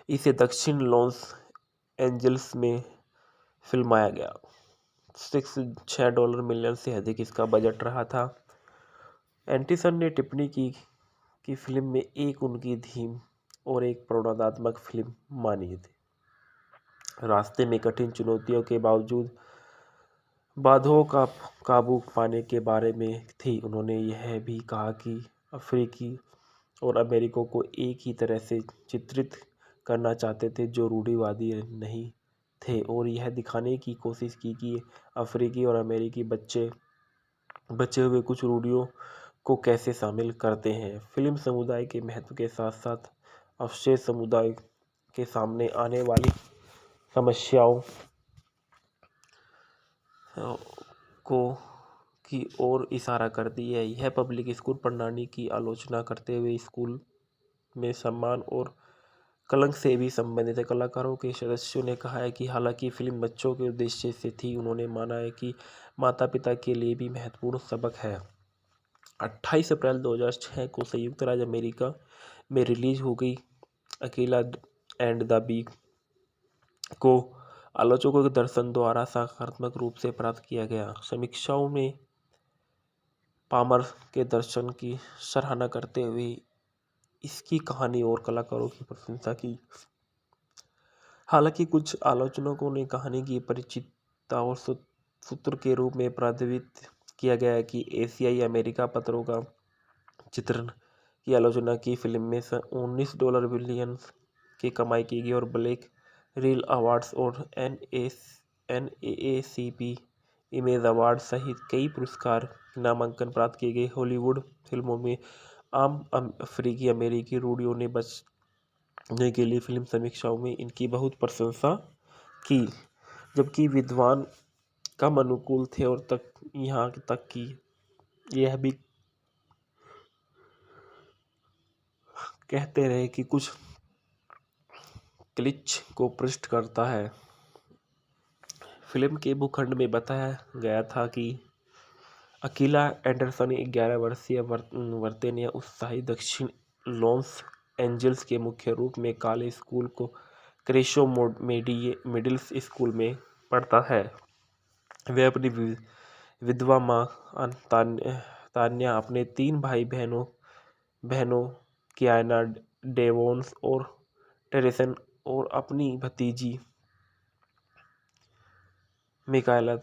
इसे दक्षिण लॉस एंजल्स में फिल्माया गया। $6 मिलियन से अधिक इसका बजट रहा था। एंटिसन ने टिप्पणी की कि फिल्म में एक उनकी थीम और एक प्रेरणात्मक फिल्म मानी थी। रास्ते में कठिन चुनौतियों के बावजूद बाधाओं का काबू पाने के बारे में थी। उन्होंने यह भी कहा कि अफ्रीकी और अमेरिकों को एक ही तरह से चित्रित करना चाहते थे जो रूढ़िवादी नहीं थे, और यह दिखाने की कोशिश की कि अफ्रीकी और अमेरिकी बचे हुए कुछ रूढ़ियों को कैसे शामिल करते हैं। फिल्म समुदाय के महत्व के साथ साथ अवशेष समुदाय के सामने आने वाली समस्याओं की ओर इशारा करती है। यह पब्लिक स्कूल प्रणाली की आलोचना करते हुए स्कूल में सम्मान और कलंक से भी संबंधित है। कलाकारों के सदस्यों ने कहा है कि हालांकि फिल्म बच्चों के उद्देश्य से थी, उन्होंने माना है कि माता पिता के लिए भी महत्वपूर्ण सबक है। 28 अप्रैल 2006 को संयुक्त राज्य अमेरिका में रिलीज हो गई। अकेला एंड द बी को आलोचकों के दर्शन द्वारा सकारात्मक रूप से प्राप्त किया गया। समीक्षाओं में पामर के दर्शन की सराहना करते हुए इसकी कहानी और कलाकारों की प्रशंसा की। हालांकि कुछ आलोचकों ने कहानी की परिचितता और सूत्र के रूप में प्रतिपादित किया गया है कि एशियाई अमेरिका पत्रों का चित्रण की आलोचना की फिल्म में $19 बिलियन की कमाई की गई और ब्लैक रील अवार्ड्स और NAACP इमेज अवार्ड सहित कई पुरस्कार नामांकन प्राप्त किए गए। हॉलीवुड फिल्मों में आम अफ्रीकी अमेरिकी रूढ़ियों ने बचने के लिए फिल्म समीक्षाओं में इनकी बहुत प्रशंसा की, जबकि विद्वान कम अनुकूल थे और यहाँ तक कि यह भी कहते रहे कि कुछ क्लिच को पृष्ठ करता है। फिल्म के भूखंड में बताया गया था कि अकीला एंडरसन 11 वर्षीय वर्तनीय उत्साही दक्षिण लॉस एंजल्स के मुख्य रूप में काले स्कूल को क्रेशो मिडिल स्कूल में पढ़ता है। वह अपनी विधवा माँ तान्या, अपने 3 भाई बहनों कियाना, डेवोन्स और टेरेसन और अपनी भतीजी मिकाएला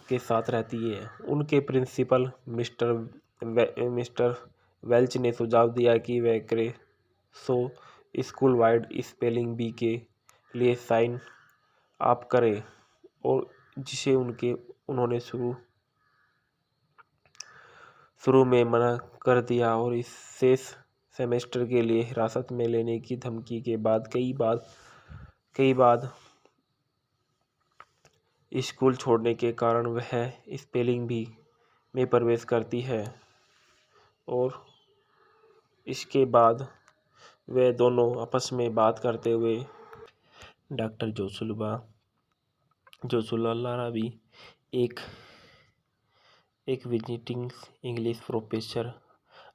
के साथ रहती है। उनके प्रिंसिपल मिस्टर वेल्च ने सुझाव दिया कि वह क्रेशो स्कूल वाइड स्पेलिंग बी के लिए साइन अप करे, और जिसे उन्होंने शुरू में मना कर दिया और इस शेष सेमेस्टर के लिए हिरासत में लेने की धमकी के बाद कई बार स्कूल छोड़ने के कारण वह स्पेलिंग बी में प्रवेश करती है, और इसके बाद वे दोनों आपस में बात करते हुए डॉक्टर जोशुआ लारा भी एक विजिटिंग इंग्लिश प्रोफेसर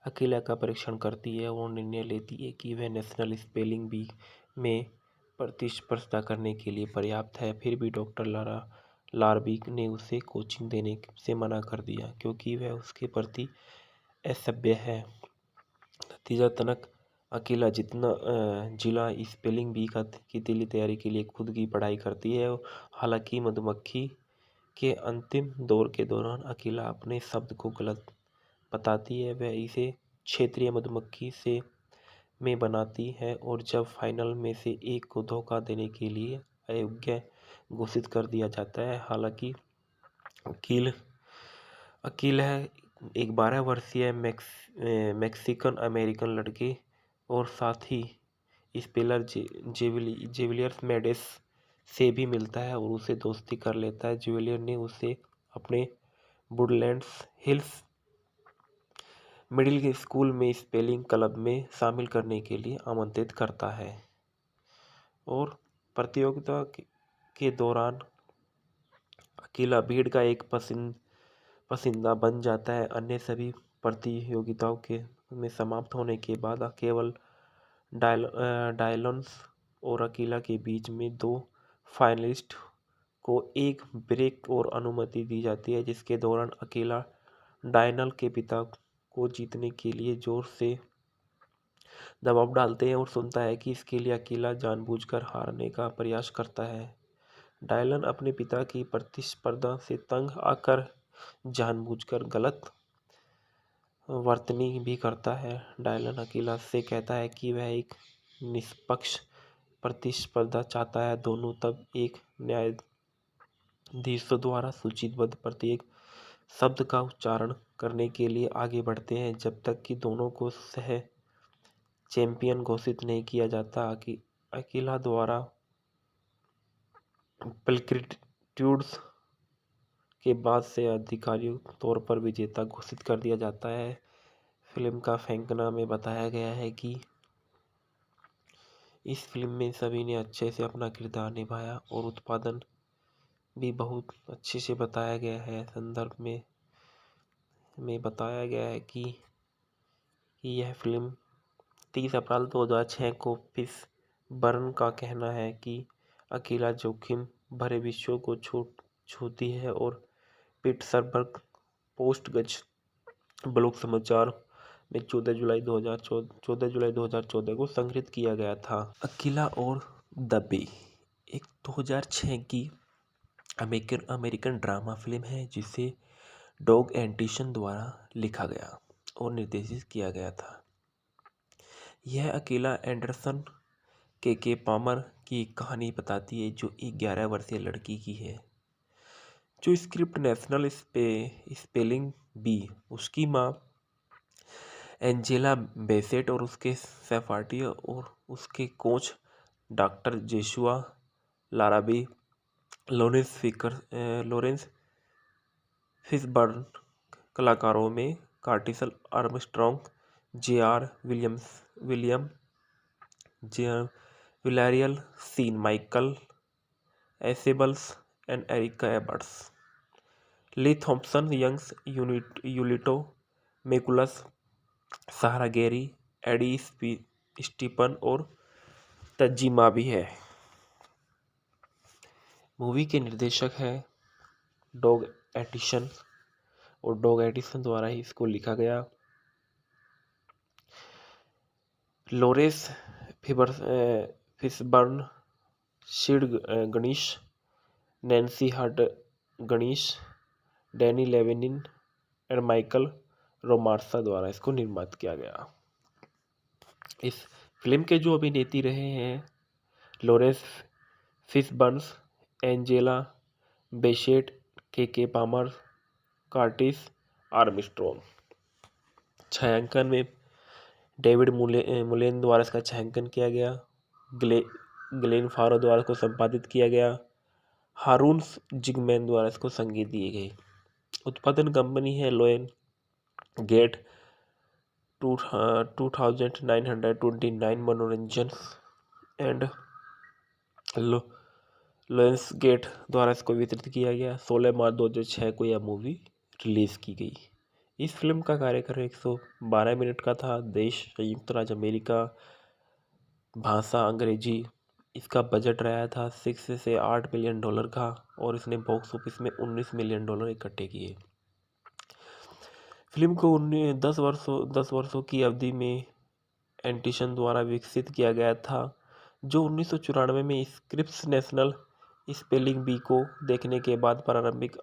अकेला का परीक्षण करती है और निर्णय लेती है कि वह नेशनल स्पेलिंग बी में प्रतिस्पर्धा करने के लिए पर्याप्त है। फिर भी डॉक्टर लारबी ने उसे कोचिंग देने से मना कर दिया क्योंकि वह उसके प्रति असभ्य है। नतीजतन अकेला जिला स्पेलिंग बी की दिली तैयारी के लिए खुद की पढ़ाई करती है। हालांकि मधुमक्खी के अंतिम दौर के दौरान अकेला अपने शब्द को गलत बताती है। वह इसे क्षेत्रीय मधुमक्खी में बनाती है और जब फाइनल में से एक को धोखा देने के लिए अयोग्य घोषित कर दिया जाता है। हालांकि अकील है एक 12 वर्षीय मैक्सिकन अमेरिकन लड़के और साथ ही स्पेलर जेविलियर मेडेस से भी मिलता है और उसे दोस्ती कर लेता है। जेविलियर ने उसे अपने वुडलैंड्स हिल्स मिडिल स्कूल में स्पेलिंग क्लब में शामिल करने के लिए आमंत्रित करता है, और प्रतियोगिता के दौरान अकेला भीड़ का एक पसंदीदा बन जाता है। अन्य सभी प्रतियोगिताओं में समाप्त होने के बाद केवल डायलन्स और अकेला के बीच में 2 फाइनलिस्ट को एक ब्रेक और अनुमति दी जाती है, जिसके दौरान अकेला डायनल के पिता को जीतने के लिए जोर से दबाव डालते हैं और सुनता है कि इसके लिए अकेला जानबूझकर हारने का प्रयास करता है। डायलन अपने पिता की प्रतिस्पर्धा से तंग आकर जानबूझकर गलत वर्तनी भी करता है। डायलन अकेला से कहता है कि वह एक निष्पक्ष प्रतिस्पर्धा चाहता है। दोनों तब एक न्यायाधीश द्वारा सूचीबद्ध प्रत्येक शब्द का उच्चारण करने के लिए आगे बढ़ते हैं जब तक कि दोनों को सह चैंपियन घोषित नहीं किया जाता। अकेला द्वारा प्लेक्रिट्यूड्स के बाद से आधिकारिक तौर पर विजेता घोषित कर दिया जाता है। फिल्म का फैंकना में बताया गया है कि इस फिल्म में सभी ने अच्छे से अपना किरदार निभाया और उत्पादन भी बहुत अच्छे से बताया गया है। संदर्भ में बताया गया है कि यह फिल्म 30 अप्रैल 2006 को फिशबर्न का कहना है कि अकेला जोखिम भरे विषयों को छूती है, और पिट्सबर्ग पोस्ट ब्लॉग समाचार में 14 जुलाई 2014 को संग्रहित किया गया था। अकेला और द बे एक 2006 की अमेरिकन अमेरिकन ड्रामा फिल्म है जिसे डॉग एंटिशन द्वारा लिखा गया और निर्देशित किया गया था। यह अकेला एंडरसन के पामर की एक कहानी बताती है जो एक 11 वर्षीय लड़की की है जो स्क्रिप्ट नेशनल स्पेलिंग बी, उसकी माँ एंजेला बेसेट और उसके सहपाठी और उसके coach doctor Joshua Larabee, Laurence Fishburne. कलाकारों में Curtis Armstrong, William J Villarreal Sean Michael Afable and Erica Hubbard, Lee Thompson, Young Julito McCullum, Sahara Garey, Eddie Steeples और तज्जिमा भी है। मूवी के निर्देशक हैं डॉग एटिसन और डॉग एटिसन द्वारा ही इसको लिखा गया। Laurence Fishburne, Sid Ganesh, Nancy Hult Ganis, Danny Llewelyn और माइकल रोमार्सा द्वारा इसको निर्मित किया गया। इस फिल्म के जो अभिनेत्री रहे हैं लॉरेंस फिशबर्न्स, एंजेला बेसेट, के पामर, कार्टिस आर्मस्ट्रॉन्ग। छायांकन में डेविड मुलेन द्वारा इसका छायांकन किया गया। ग्लेन फारो द्वारा इसको संपादित किया गया। हारून जिगमैन द्वारा इसको संगीत दिए गए। उत्पादन कंपनी है लोयन गेट 2929 मनोरंजन एंड लोयंस गेट द्वारा इसको वितरित किया गया। 16 मार्च 2006 को यह मूवी रिलीज की गई। इस फिल्म का कार्यक्रम 112 मिनट का था। देश संयुक्त राज्य अमेरिका, भाषा अंग्रेजी। इसका बजट रहा था 6 से 8 मिलियन डॉलर का और इसने बॉक्स ऑफिस में 19 मिलियन डॉलर इकट्ठे किए। फिल्म को 10 वर्षों की अवधि में एंटिसन द्वारा विकसित किया गया था जो 1994 में स्क्रिप्स नेशनल स्पेलिंग बी को देखने के बाद प्रारंभिक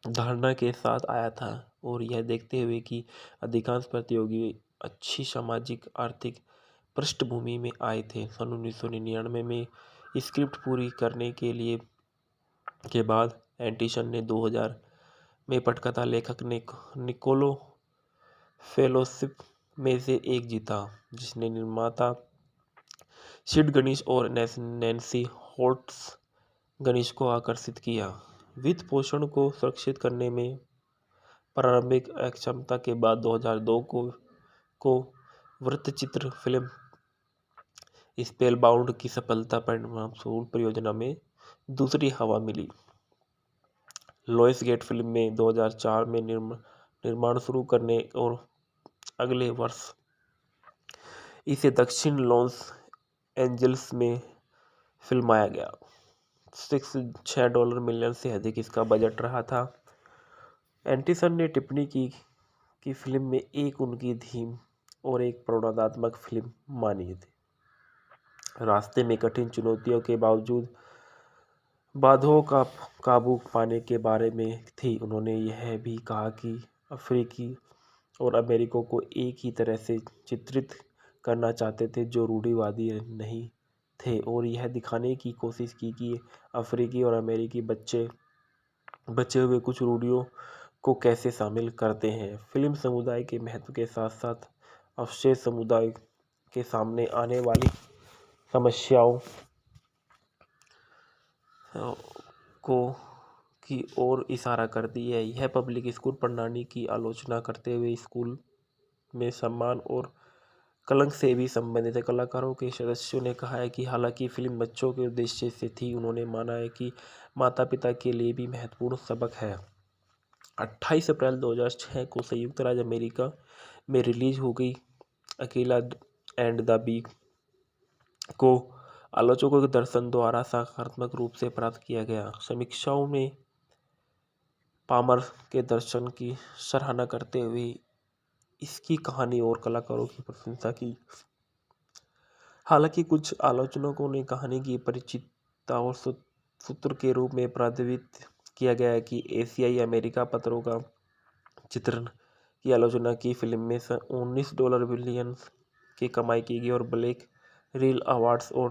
धारणा के साथ आया था और यह देखते हुए कि अधिकांश प्रतियोगी अच्छी सामाजिक आर्थिक पृष्ठभूमि में आए थे। सन 1999 में स्क्रिप्ट पूरी करने के बाद एंटिसन ने 2000 में पटकथा लेखक निकोलो फेलोशिप में से एक जीता जिसने निर्माता सिड गणेश और नैन्सी होल्ट्स गणेश को आकर्षित किया। वित्त पोषण को सुरक्षित करने में प्रारंभिक अक्षमता के बाद 2002 को वृत्तचित्र फिल्म स्पेलबाउंड की सफलता परिणामस्वरूप परियोजना में दूसरी हवा मिली। लॉयंस गेट फिल्म में 2004 में निर्माण शुरू करने और अगले वर्ष इसे दक्षिण लॉस एंजल्स में फिल्माया गया। $6 मिलियन से अधिक इसका बजट रहा था। एंटिसन ने टिप्पणी की कि फिल्म में एक उनकी थीम और एक प्रेरणात्मक फिल्म मानी थी। रास्ते में कठिन चुनौतियों के बावजूद बाधाओं का काबू पाने के बारे में थी। उन्होंने यह भी कहा कि अफ्रीकी और अमेरिकों को एक ही तरह से चित्रित करना चाहते थे जो रूढ़िवादी नहीं थे और यह दिखाने की कोशिश की कि अफ्रीकी और अमेरिकी बचे हुए कुछ रूढ़ियों को कैसे शामिल करते हैं। फिल्म समुदाय के महत्व के साथ साथ अवशेष समुदाय के सामने आने वाली समस्याओं की ओर इशारा करती है। यह पब्लिक स्कूल प्रणाली की आलोचना करते हुए स्कूल में सम्मान और कलंक से भी संबंधित है। कलाकारों के सदस्यों ने कहा है कि हालांकि फिल्म बच्चों के उद्देश्य से थी, उन्होंने माना है कि माता पिता के लिए भी महत्वपूर्ण सबक है। 28 अप्रैल 2006 को संयुक्त राज्य अमेरिका में रिलीज हो गई अकेला एंड द बी को आलोचकों के दर्शन द्वारा सकारात्मक रूप से प्राप्त किया गया। समीक्षाओं में पामर के दर्शन की सराहना करते हुए इसकी कहानी और कलाकारों की प्रशंसा की। हालांकि कुछ आलोचकों ने कहानी की परिचितता और सूत्र के रूप में प्रतिपादित किया गया है कि एशियाई अमेरिका पत्रों का चित्रण की आलोचना की फिल्म में $19 बिलियन की कमाई की गई और ब्लैक रील अवार्ड्स और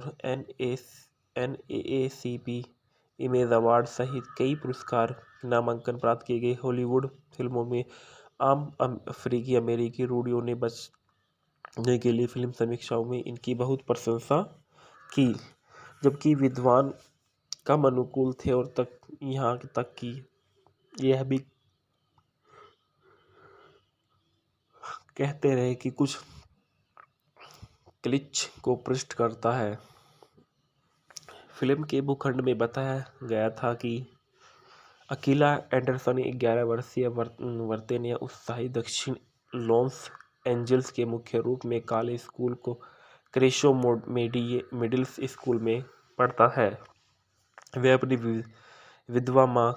NAACP इमेज अवार्ड सहित कई पुरस्कार नामांकन प्राप्त किए गए। हॉलीवुड फिल्मों में आम अफ्रीकी अमेरिकी रूढ़ियों ने बचने के लिए फिल्म समीक्षाओं में इनकी बहुत प्रशंसा की, जबकि विद्वान कम अनुकूल थे और यहाँ तक कि यह भी कहते रहे कि कुछ क्लिच को पृष्ठ करता है। फिल्म के भूखंड में बताया गया था कि अकीला एंडरसन 11 वर्षीय वर्तन या उत्साही दक्षिण लॉस एंजल्स के मुख्य रूप में काले स्कूल को क्रेशो मिडिल स्कूल में पढ़ता है। वह अपनी विधवा माँ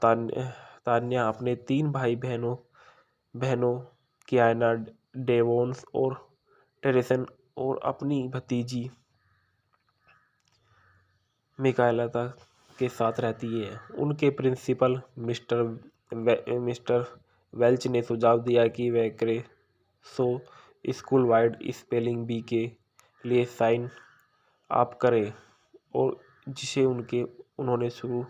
तान्या, अपने 3 भाई बहनों कियाना, डेवोन्स और टेरेसन और अपनी भतीजी मिकाएला के साथ रहती है। उनके प्रिंसिपल मिस्टर वेल्च ने सुझाव दिया कि वह क्रेशो स्कूल वाइड स्पेलिंग बी के लिए साइन अप करे, और जिसे उन्होंने शुरू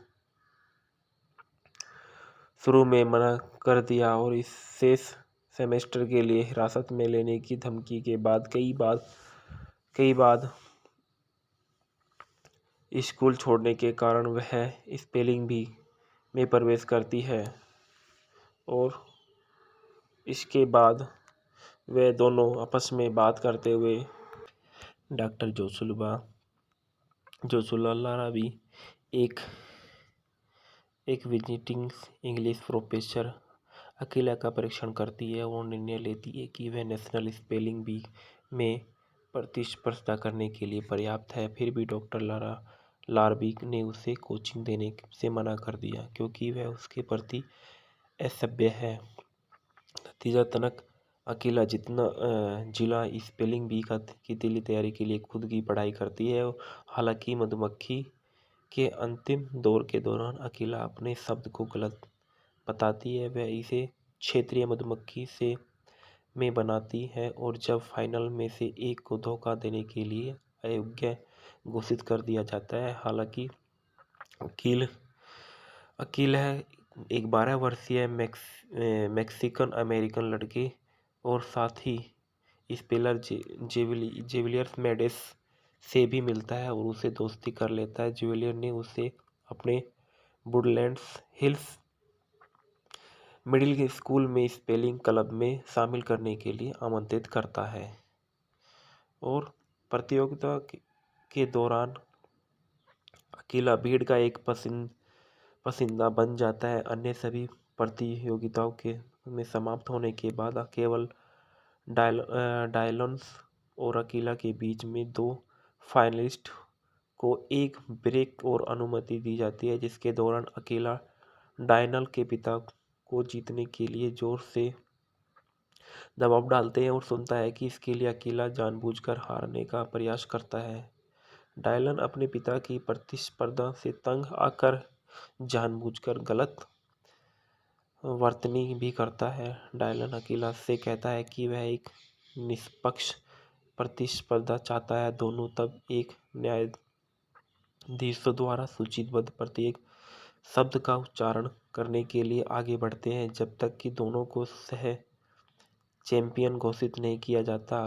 में मना कर दिया और इस शेष सेमेस्टर के लिए हिरासत में लेने की धमकी के बाद कई बार स्कूल छोड़ने के कारण वह स्पेलिंग बी में प्रवेश करती है, और इसके बाद वे दोनों आपस में बात करते हुए डॉक्टर जोसुला लारा भी एक विजिटिंग इंग्लिश प्रोफेसर अकेला का परीक्षण करती है और निर्णय लेती है कि वह नेशनल स्पेलिंग बी में प्रतिस्पर्धा करने के लिए पर्याप्त है। फिर भी डॉक्टर लारबी ने उसे कोचिंग देने से मना कर दिया क्योंकि वह उसके प्रति असभ्य है। नतीजतन अकेला जिला स्पेलिंग बी की दिली तैयारी के लिए खुद की पढ़ाई करती है। हालांकि मधुमक्खी के अंतिम दौर के दौरान अकेला अपने शब्द को गलत बताती है। वह इसे क्षेत्रीय मधुमक्खी से में बनाती है और जब फाइनल में से एक को धोखा देने के लिए अयोग्य घोषित कर दिया जाता है। हालांकि अकील है एक 12 वर्षीय मैक्सिकन अमेरिकन लड़के और साथ ही स्पेलर जेविलियर्स मेडेस से भी मिलता है और उसे दोस्ती कर लेता है। जेविलियर ने उसे अपने वुडलैंड्स हिल्स मिडिल स्कूल में स्पेलिंग क्लब में शामिल करने के लिए आमंत्रित करता है और प्रतियोगिता के दौरान अकेला भीड़ का एक पसंदीदा बन जाता है। अन्य सभी प्रतियोगिताओं के में समाप्त होने के बाद केवल डायलन्स और अकेला के बीच में 2 फाइनलिस्ट को एक ब्रेक और अनुमति दी जाती है, जिसके दौरान अकेला डायनल के पिता को जीतने के लिए जोर से दबाव डालते हैं और सुनता है कि इसके लिए अकेला जानबूझकर हारने का प्रयास करता है। डायलन अपने पिता की प्रतिस्पर्धा से तंग आकर जानबूझकर गलत वर्तनी भी करता है। डायलन अकेला से कहता है कि वह एक निष्पक्ष प्रतिस्पर्धा चाहता है। दोनों तब एक न्यायाधीश द्वारा सूचीबद्ध प्रत्येक शब्द का उच्चारण करने के लिए आगे बढ़ते हैं जब तक कि दोनों को सह चैंपियन घोषित नहीं किया जाता।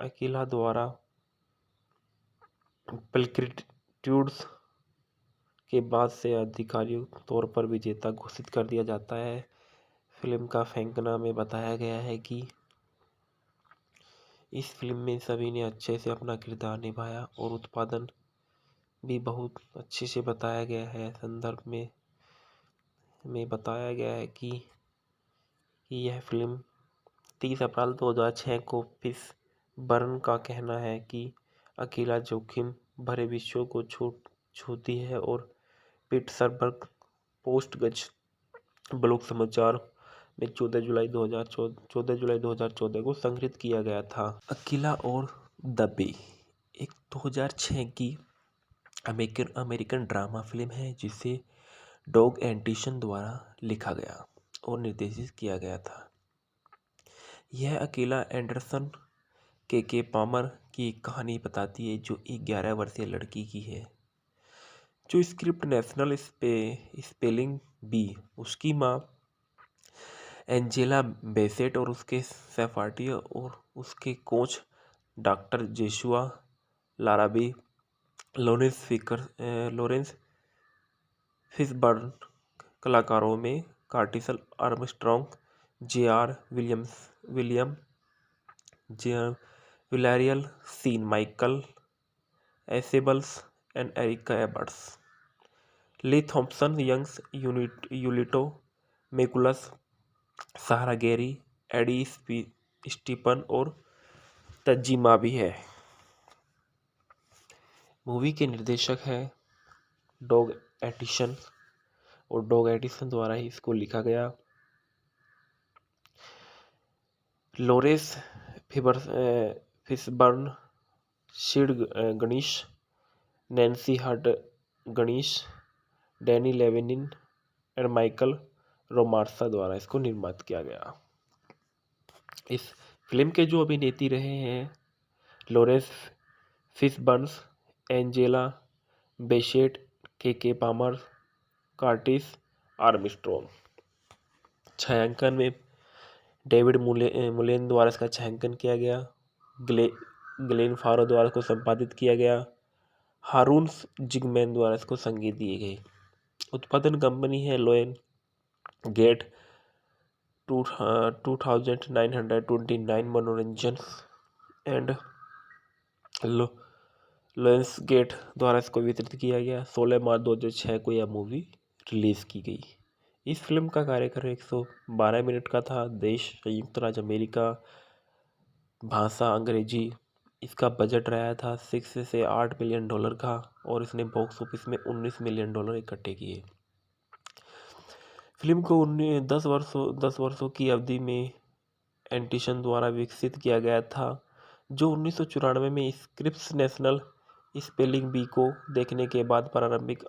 अकेला द्वारा प्लेटिट्यूड्स के बाद से आधिकारिक तौर पर विजेता घोषित कर दिया जाता है। फिल्म का फेंकना में बताया गया है कि इस फिल्म में सभी ने अच्छे से अपना किरदार निभाया और उत्पादन भी बहुत अच्छे से बताया गया है। संदर्भ में बताया गया है कि यह फिल्म 30 अप्रैल 2006 को फिशबर्न का कहना है कि अकेला जोखिम भरे विषयों को छूती है और पिट्सबर्ग पोस्ट ब्लॉग समाचार में 14 जुलाई 2014 को संग्रहित किया गया था। अकेला और द बे एक 2006 की अमेरिकन अमेरिकन ड्रामा फिल्म है जिसे डॉग एंटिशन द्वारा लिखा गया और निर्देशित किया गया था। यह अकेला एंडरसन के पामर की कहानी बताती है, जो एक 11 वर्षीय लड़की की है जो स्क्रिप्ट नेशनल स्पेलिंग बी, उसकी माँ एंजेला बेसेट और उसके सहपाठी और उसके coach doctor Joshua Larabee, Laurence Fishburne. कलाकारों में Curtis Armstrong, William J Villarreal Sean, Michael Afable and Erica Hubbard. Lee Thompson, Young Julito McCullum, Sahara Garey, Eddie Steeples और तज्जिमा भी है। मूवी के निर्देशक है डॉग एटिसन और डॉग एटिसन द्वारा ही इसको लिखा गया। Laurence Fishburne, Sid Ganesh, Nancy Hult Ganis, Danny Llewelyn और माइकल रोमार्सा द्वारा इसको निर्मित किया गया। इस फिल्म के जो अभिनेत्री रहे हैं लॉरेंस फिशबर्न्स, एंजेला बेसेट, के पामर, कार्टिस आर्मस्ट्रॉन्ग। छायांकन में डेविड मुलेन द्वारा इसका छायांकन किया गया। ग्लेन फारो द्वारा इसको संपादित किया गया। हारून जिगमैन द्वारा इसको संगीत दिए गए। उत्पादन कंपनी है लोयन गेट 2929 मनोरंजन एंड लोयंस गेट द्वारा इसको वितरित किया गया। 16 मार्च 2006 को यह मूवी रिलीज की गई। इस फिल्म का कार्यक्रम 112 मिनट का था। देश संयुक्त राज्य अमेरिका, भाषा अंग्रेजी। इसका बजट रहा था 6 से 8 मिलियन डॉलर का और इसने बॉक्स ऑफिस में 19 मिलियन डॉलर इकट्ठे किए। फिल्म को 10 वर्षों की अवधि में एंटिसन द्वारा विकसित किया गया था, जो 1994 में स्क्रिप्स नेशनल स्पेलिंग बी को देखने के बाद प्रारंभिक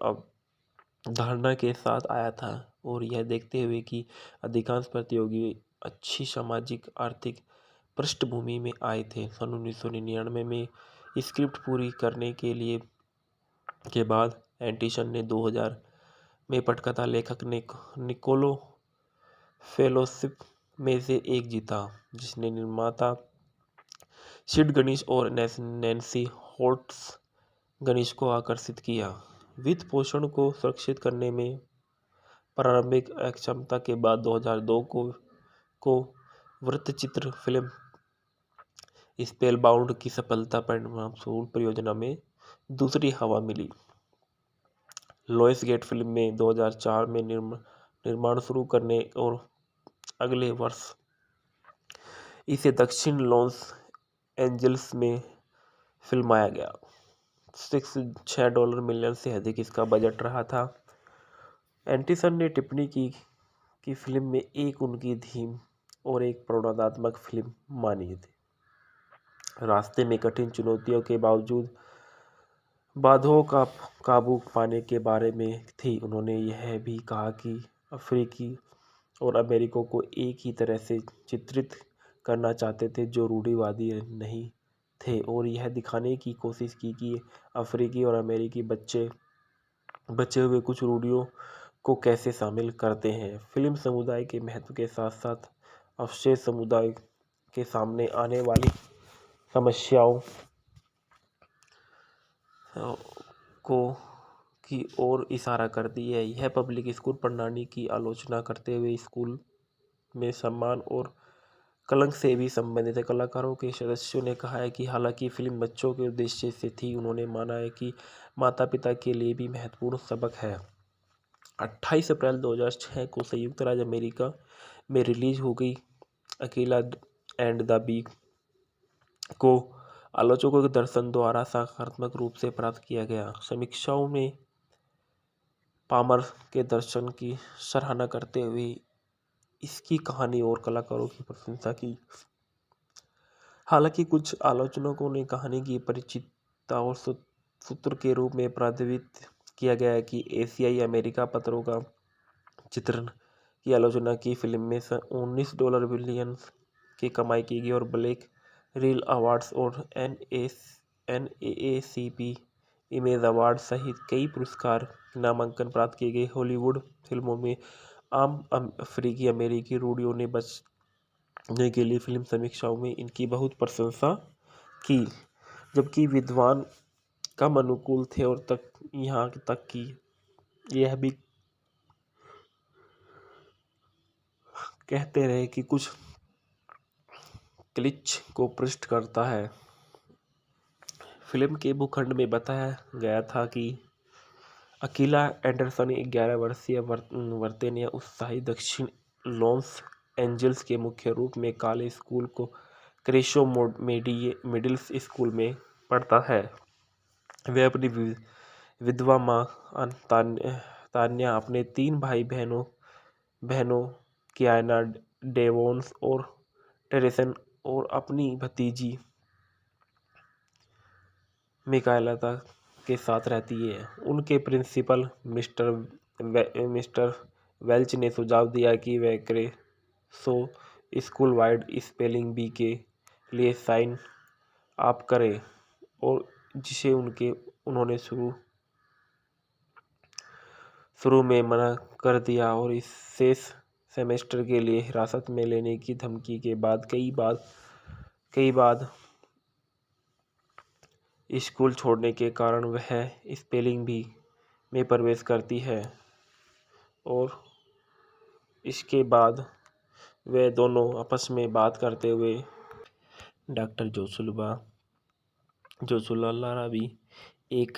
धारणा के साथ आया था। और यह देखते हुए कि अधिकांश प्रतियोगी अच्छी सामाजिक आर्थिक पृष्ठभूमि में आए थे, सन 1999 में स्क्रिप्ट पूरी करने के बाद एंटिसन ने 2000 में पटकथा लेखक निकोलो फेलोशिप में से एक जीता, जिसने निर्माता सिड गणेश और नैन्सी होल्ट्स गणेश को आकर्षित किया। वित्त पोषण को सुरक्षित करने में प्रारंभिक अक्षमता के बाद 2002 को वृत्तचित्र फिल्म स्पेलबाउंड की सफलता परिणामस्वरूप परियोजना में दूसरी हवा मिली। लॉयंस गेट फिल्म में 2004 में निर्माण शुरू करने और अगले वर्ष इसे दक्षिण लॉस एंजल्स में फिल्माया गया। $6 मिलियन से अधिक इसका बजट रहा था। एंटिसन ने टिप्पणी की कि फिल्म में एक उनकी थीम और एक प्रेरणात्मक फिल्म मानी थी। रास्ते में कठिन चुनौतियों के बावजूद बाधाओं का काबू पाने के बारे में थी। उन्होंने यह भी कहा कि अफ्रीकी और अमेरिका को एक ही तरह से चित्रित करना चाहते थे जो रूढ़िवादी नहीं थे, और यह दिखाने की कोशिश की कि अफ्रीकी और अमेरिकी बचे हुए कुछ रूढ़ियों को कैसे शामिल करते हैं। फिल्म समुदाय के महत्व के साथ साथ अवशेष समुदाय के सामने आने वाली समस्याओं की ओर इशारा करती है। यह पब्लिक स्कूल प्रणाली की आलोचना करते हुए स्कूल में सम्मान और कलंक से भी संबंधित है। कलाकारों के सदस्यों ने कहा है कि हालांकि फिल्म बच्चों के उद्देश्य से थी, उन्होंने माना है कि माता पिता के लिए भी महत्वपूर्ण सबक है। 28 अप्रैल 2006 को संयुक्त राज्य अमेरिका में रिलीज हो गई। अकेला एंड द बी को आलोचकों के दर्शन द्वारा सकारात्मक रूप से प्राप्त किया गया। समीक्षाओं में पामर के दर्शन की सराहना करते हुए इसकी कहानी और कलाकारों की प्रशंसा की। हालांकि कुछ आलोचकों ने कहानी की परिचितता और सूत्र के रूप में प्रतिनिधित्व किया गया है कि एशियाई अमेरिका पत्रों का चित्रण की आलोचना की फिल्म में $19 बिलियन की कमाई की गई और ब्लैक रील अवार्ड्स और NAACP इमेज अवार्ड सहित कई पुरस्कार नामांकन प्राप्त किए गए। हॉलीवुड फिल्मों में आम अफ्रीकी अमेरिकी रूढ़ियों ने बचने के लिए फिल्म समीक्षाओं में इनकी बहुत प्रशंसा की, जबकि विद्वान कम अनुकूल थे और यहाँ तक कि यह भी कहते रहे कि कुछ क्लिच को पृष्ठ करता है। फिल्म के भूखंड में बताया गया था कि अकीला एंडरसन 11 वर्षीय वर्तन या उत्साही दक्षिण लॉस एंजल्स के मुख्य रूप में काले स्कूल को क्रेशो मिडिल स्कूल में पढ़ता है। वह अपनी विधवा माँ तान्या, अपने 3 भाई बहनों कियाना, डेवोन्स और टेरेसन और अपनी भतीजी मिकाएला के साथ रहती है। उनके प्रिंसिपल मिस्टर वेल्च ने सुझाव दिया कि वह क्रेशो स्कूल वाइड स्पेलिंग बी के लिए साइन अप करे, और जिसे उन्होंने शुरू में मना कर दिया और इस शेष सेमेस्टर के लिए हिरासत में लेने की धमकी के बाद कई बार स्कूल छोड़ने के कारण वह स्पेलिंग बी में प्रवेश करती है, और इसके बाद वे दोनों आपस में बात करते हुए डॉक्टर जोशुआ लारा भी एक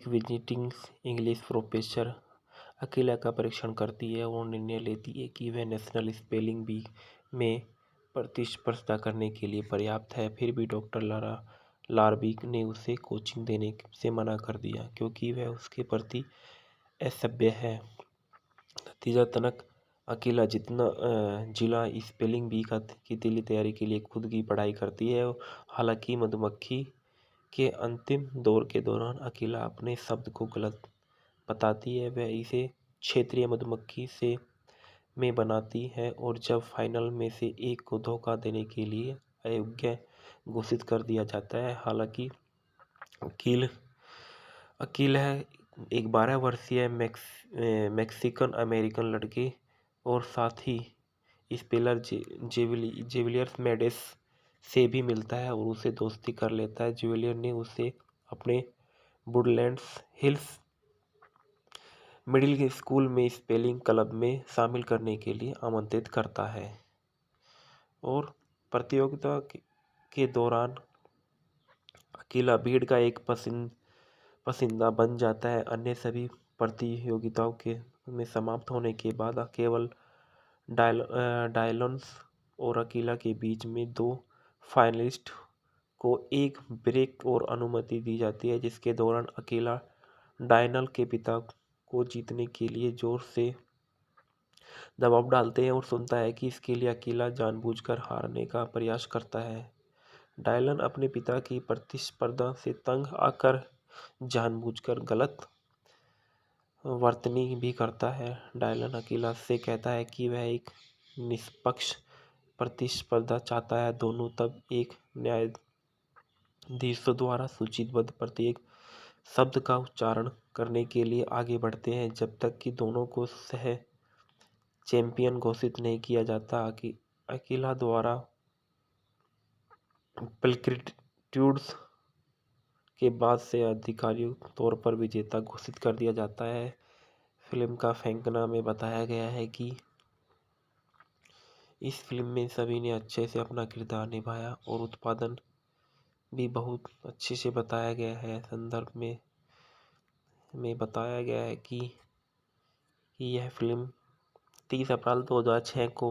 विजिटिंग इंग्लिश प्रोफेसर अकेला का परीक्षण करती है और निर्णय लेती है कि वह नेशनल स्पेलिंग बी में प्रतिस्पर्धा करने के लिए पर्याप्त है। फिर भी डॉक्टर लारबी ने उसे कोचिंग देने से मना कर दिया क्योंकि वह उसके प्रति असभ्य है। नतीजतन अकेला जिला स्पेलिंग बी की दिली तैयारी के लिए खुद की पढ़ाई करती है। हालांकि मधुमक्खी के अंतिम दौर के दौरान अकेला अपने शब्द को गलत बताती है। वह इसे क्षेत्रीय मधुमक्खी से में बनाती है और जब फाइनल में से एक को धोखा देने के लिए अयोग्य घोषित कर दिया जाता है। हालांकि अकील है एक 12 वर्षीय मैक्सिकन अमेरिकन लड़के और साथ ही स्पेलर जेविलियर मेडेस से भी मिलता है और उसे दोस्ती कर लेता है। जेविलियर ने उसे अपने वुडलैंड्स हिल्स मिडिल स्कूल में स्पेलिंग क्लब में शामिल करने के लिए आमंत्रित करता है, और प्रतियोगिता के दौरान अकेला भीड़ का एक पसंदीदा बन जाता है। अन्य सभी प्रतियोगिताओं में समाप्त होने के बाद केवल डायलन्स और अकेला के बीच में 2 फाइनलिस्ट को एक ब्रेक और अनुमति दी जाती है, जिसके दौरान अकेला डायनल के पिता को जीतने के लिए जोर से दबाव डालते हैं और सुनता है कि इसके लिए अकेला जानबूझकर हारने का प्रयास करता है। डायलन अपने पिता की प्रतिस्पर्धा से तंग आकर जानबूझकर गलत वर्तनी भी करता है। डायलन अकेला से कहता है कि वह एक निष्पक्ष प्रतिस्पर्धा चाहता है। दोनों तब एक न्यायाधीश द्वारा सूचीबद्ध प्रत्येक शब्द का उच्चारण करने के लिए आगे बढ़ते हैं जब तक कि दोनों को सह चैंपियन घोषित नहीं किया जाता। अकेला द्वारा प्लेक्रिट्यूड्स के बाद से आधिकारिक तौर पर विजेता घोषित कर दिया जाता है। फिल्म का फैंकना में बताया गया है कि इस फिल्म में सभी ने अच्छे से अपना किरदार निभाया और उत्पादन भी बहुत अच्छे से बताया गया है। संदर्भ में बताया गया है कि यह फिल्म 30 अप्रैल 2006 को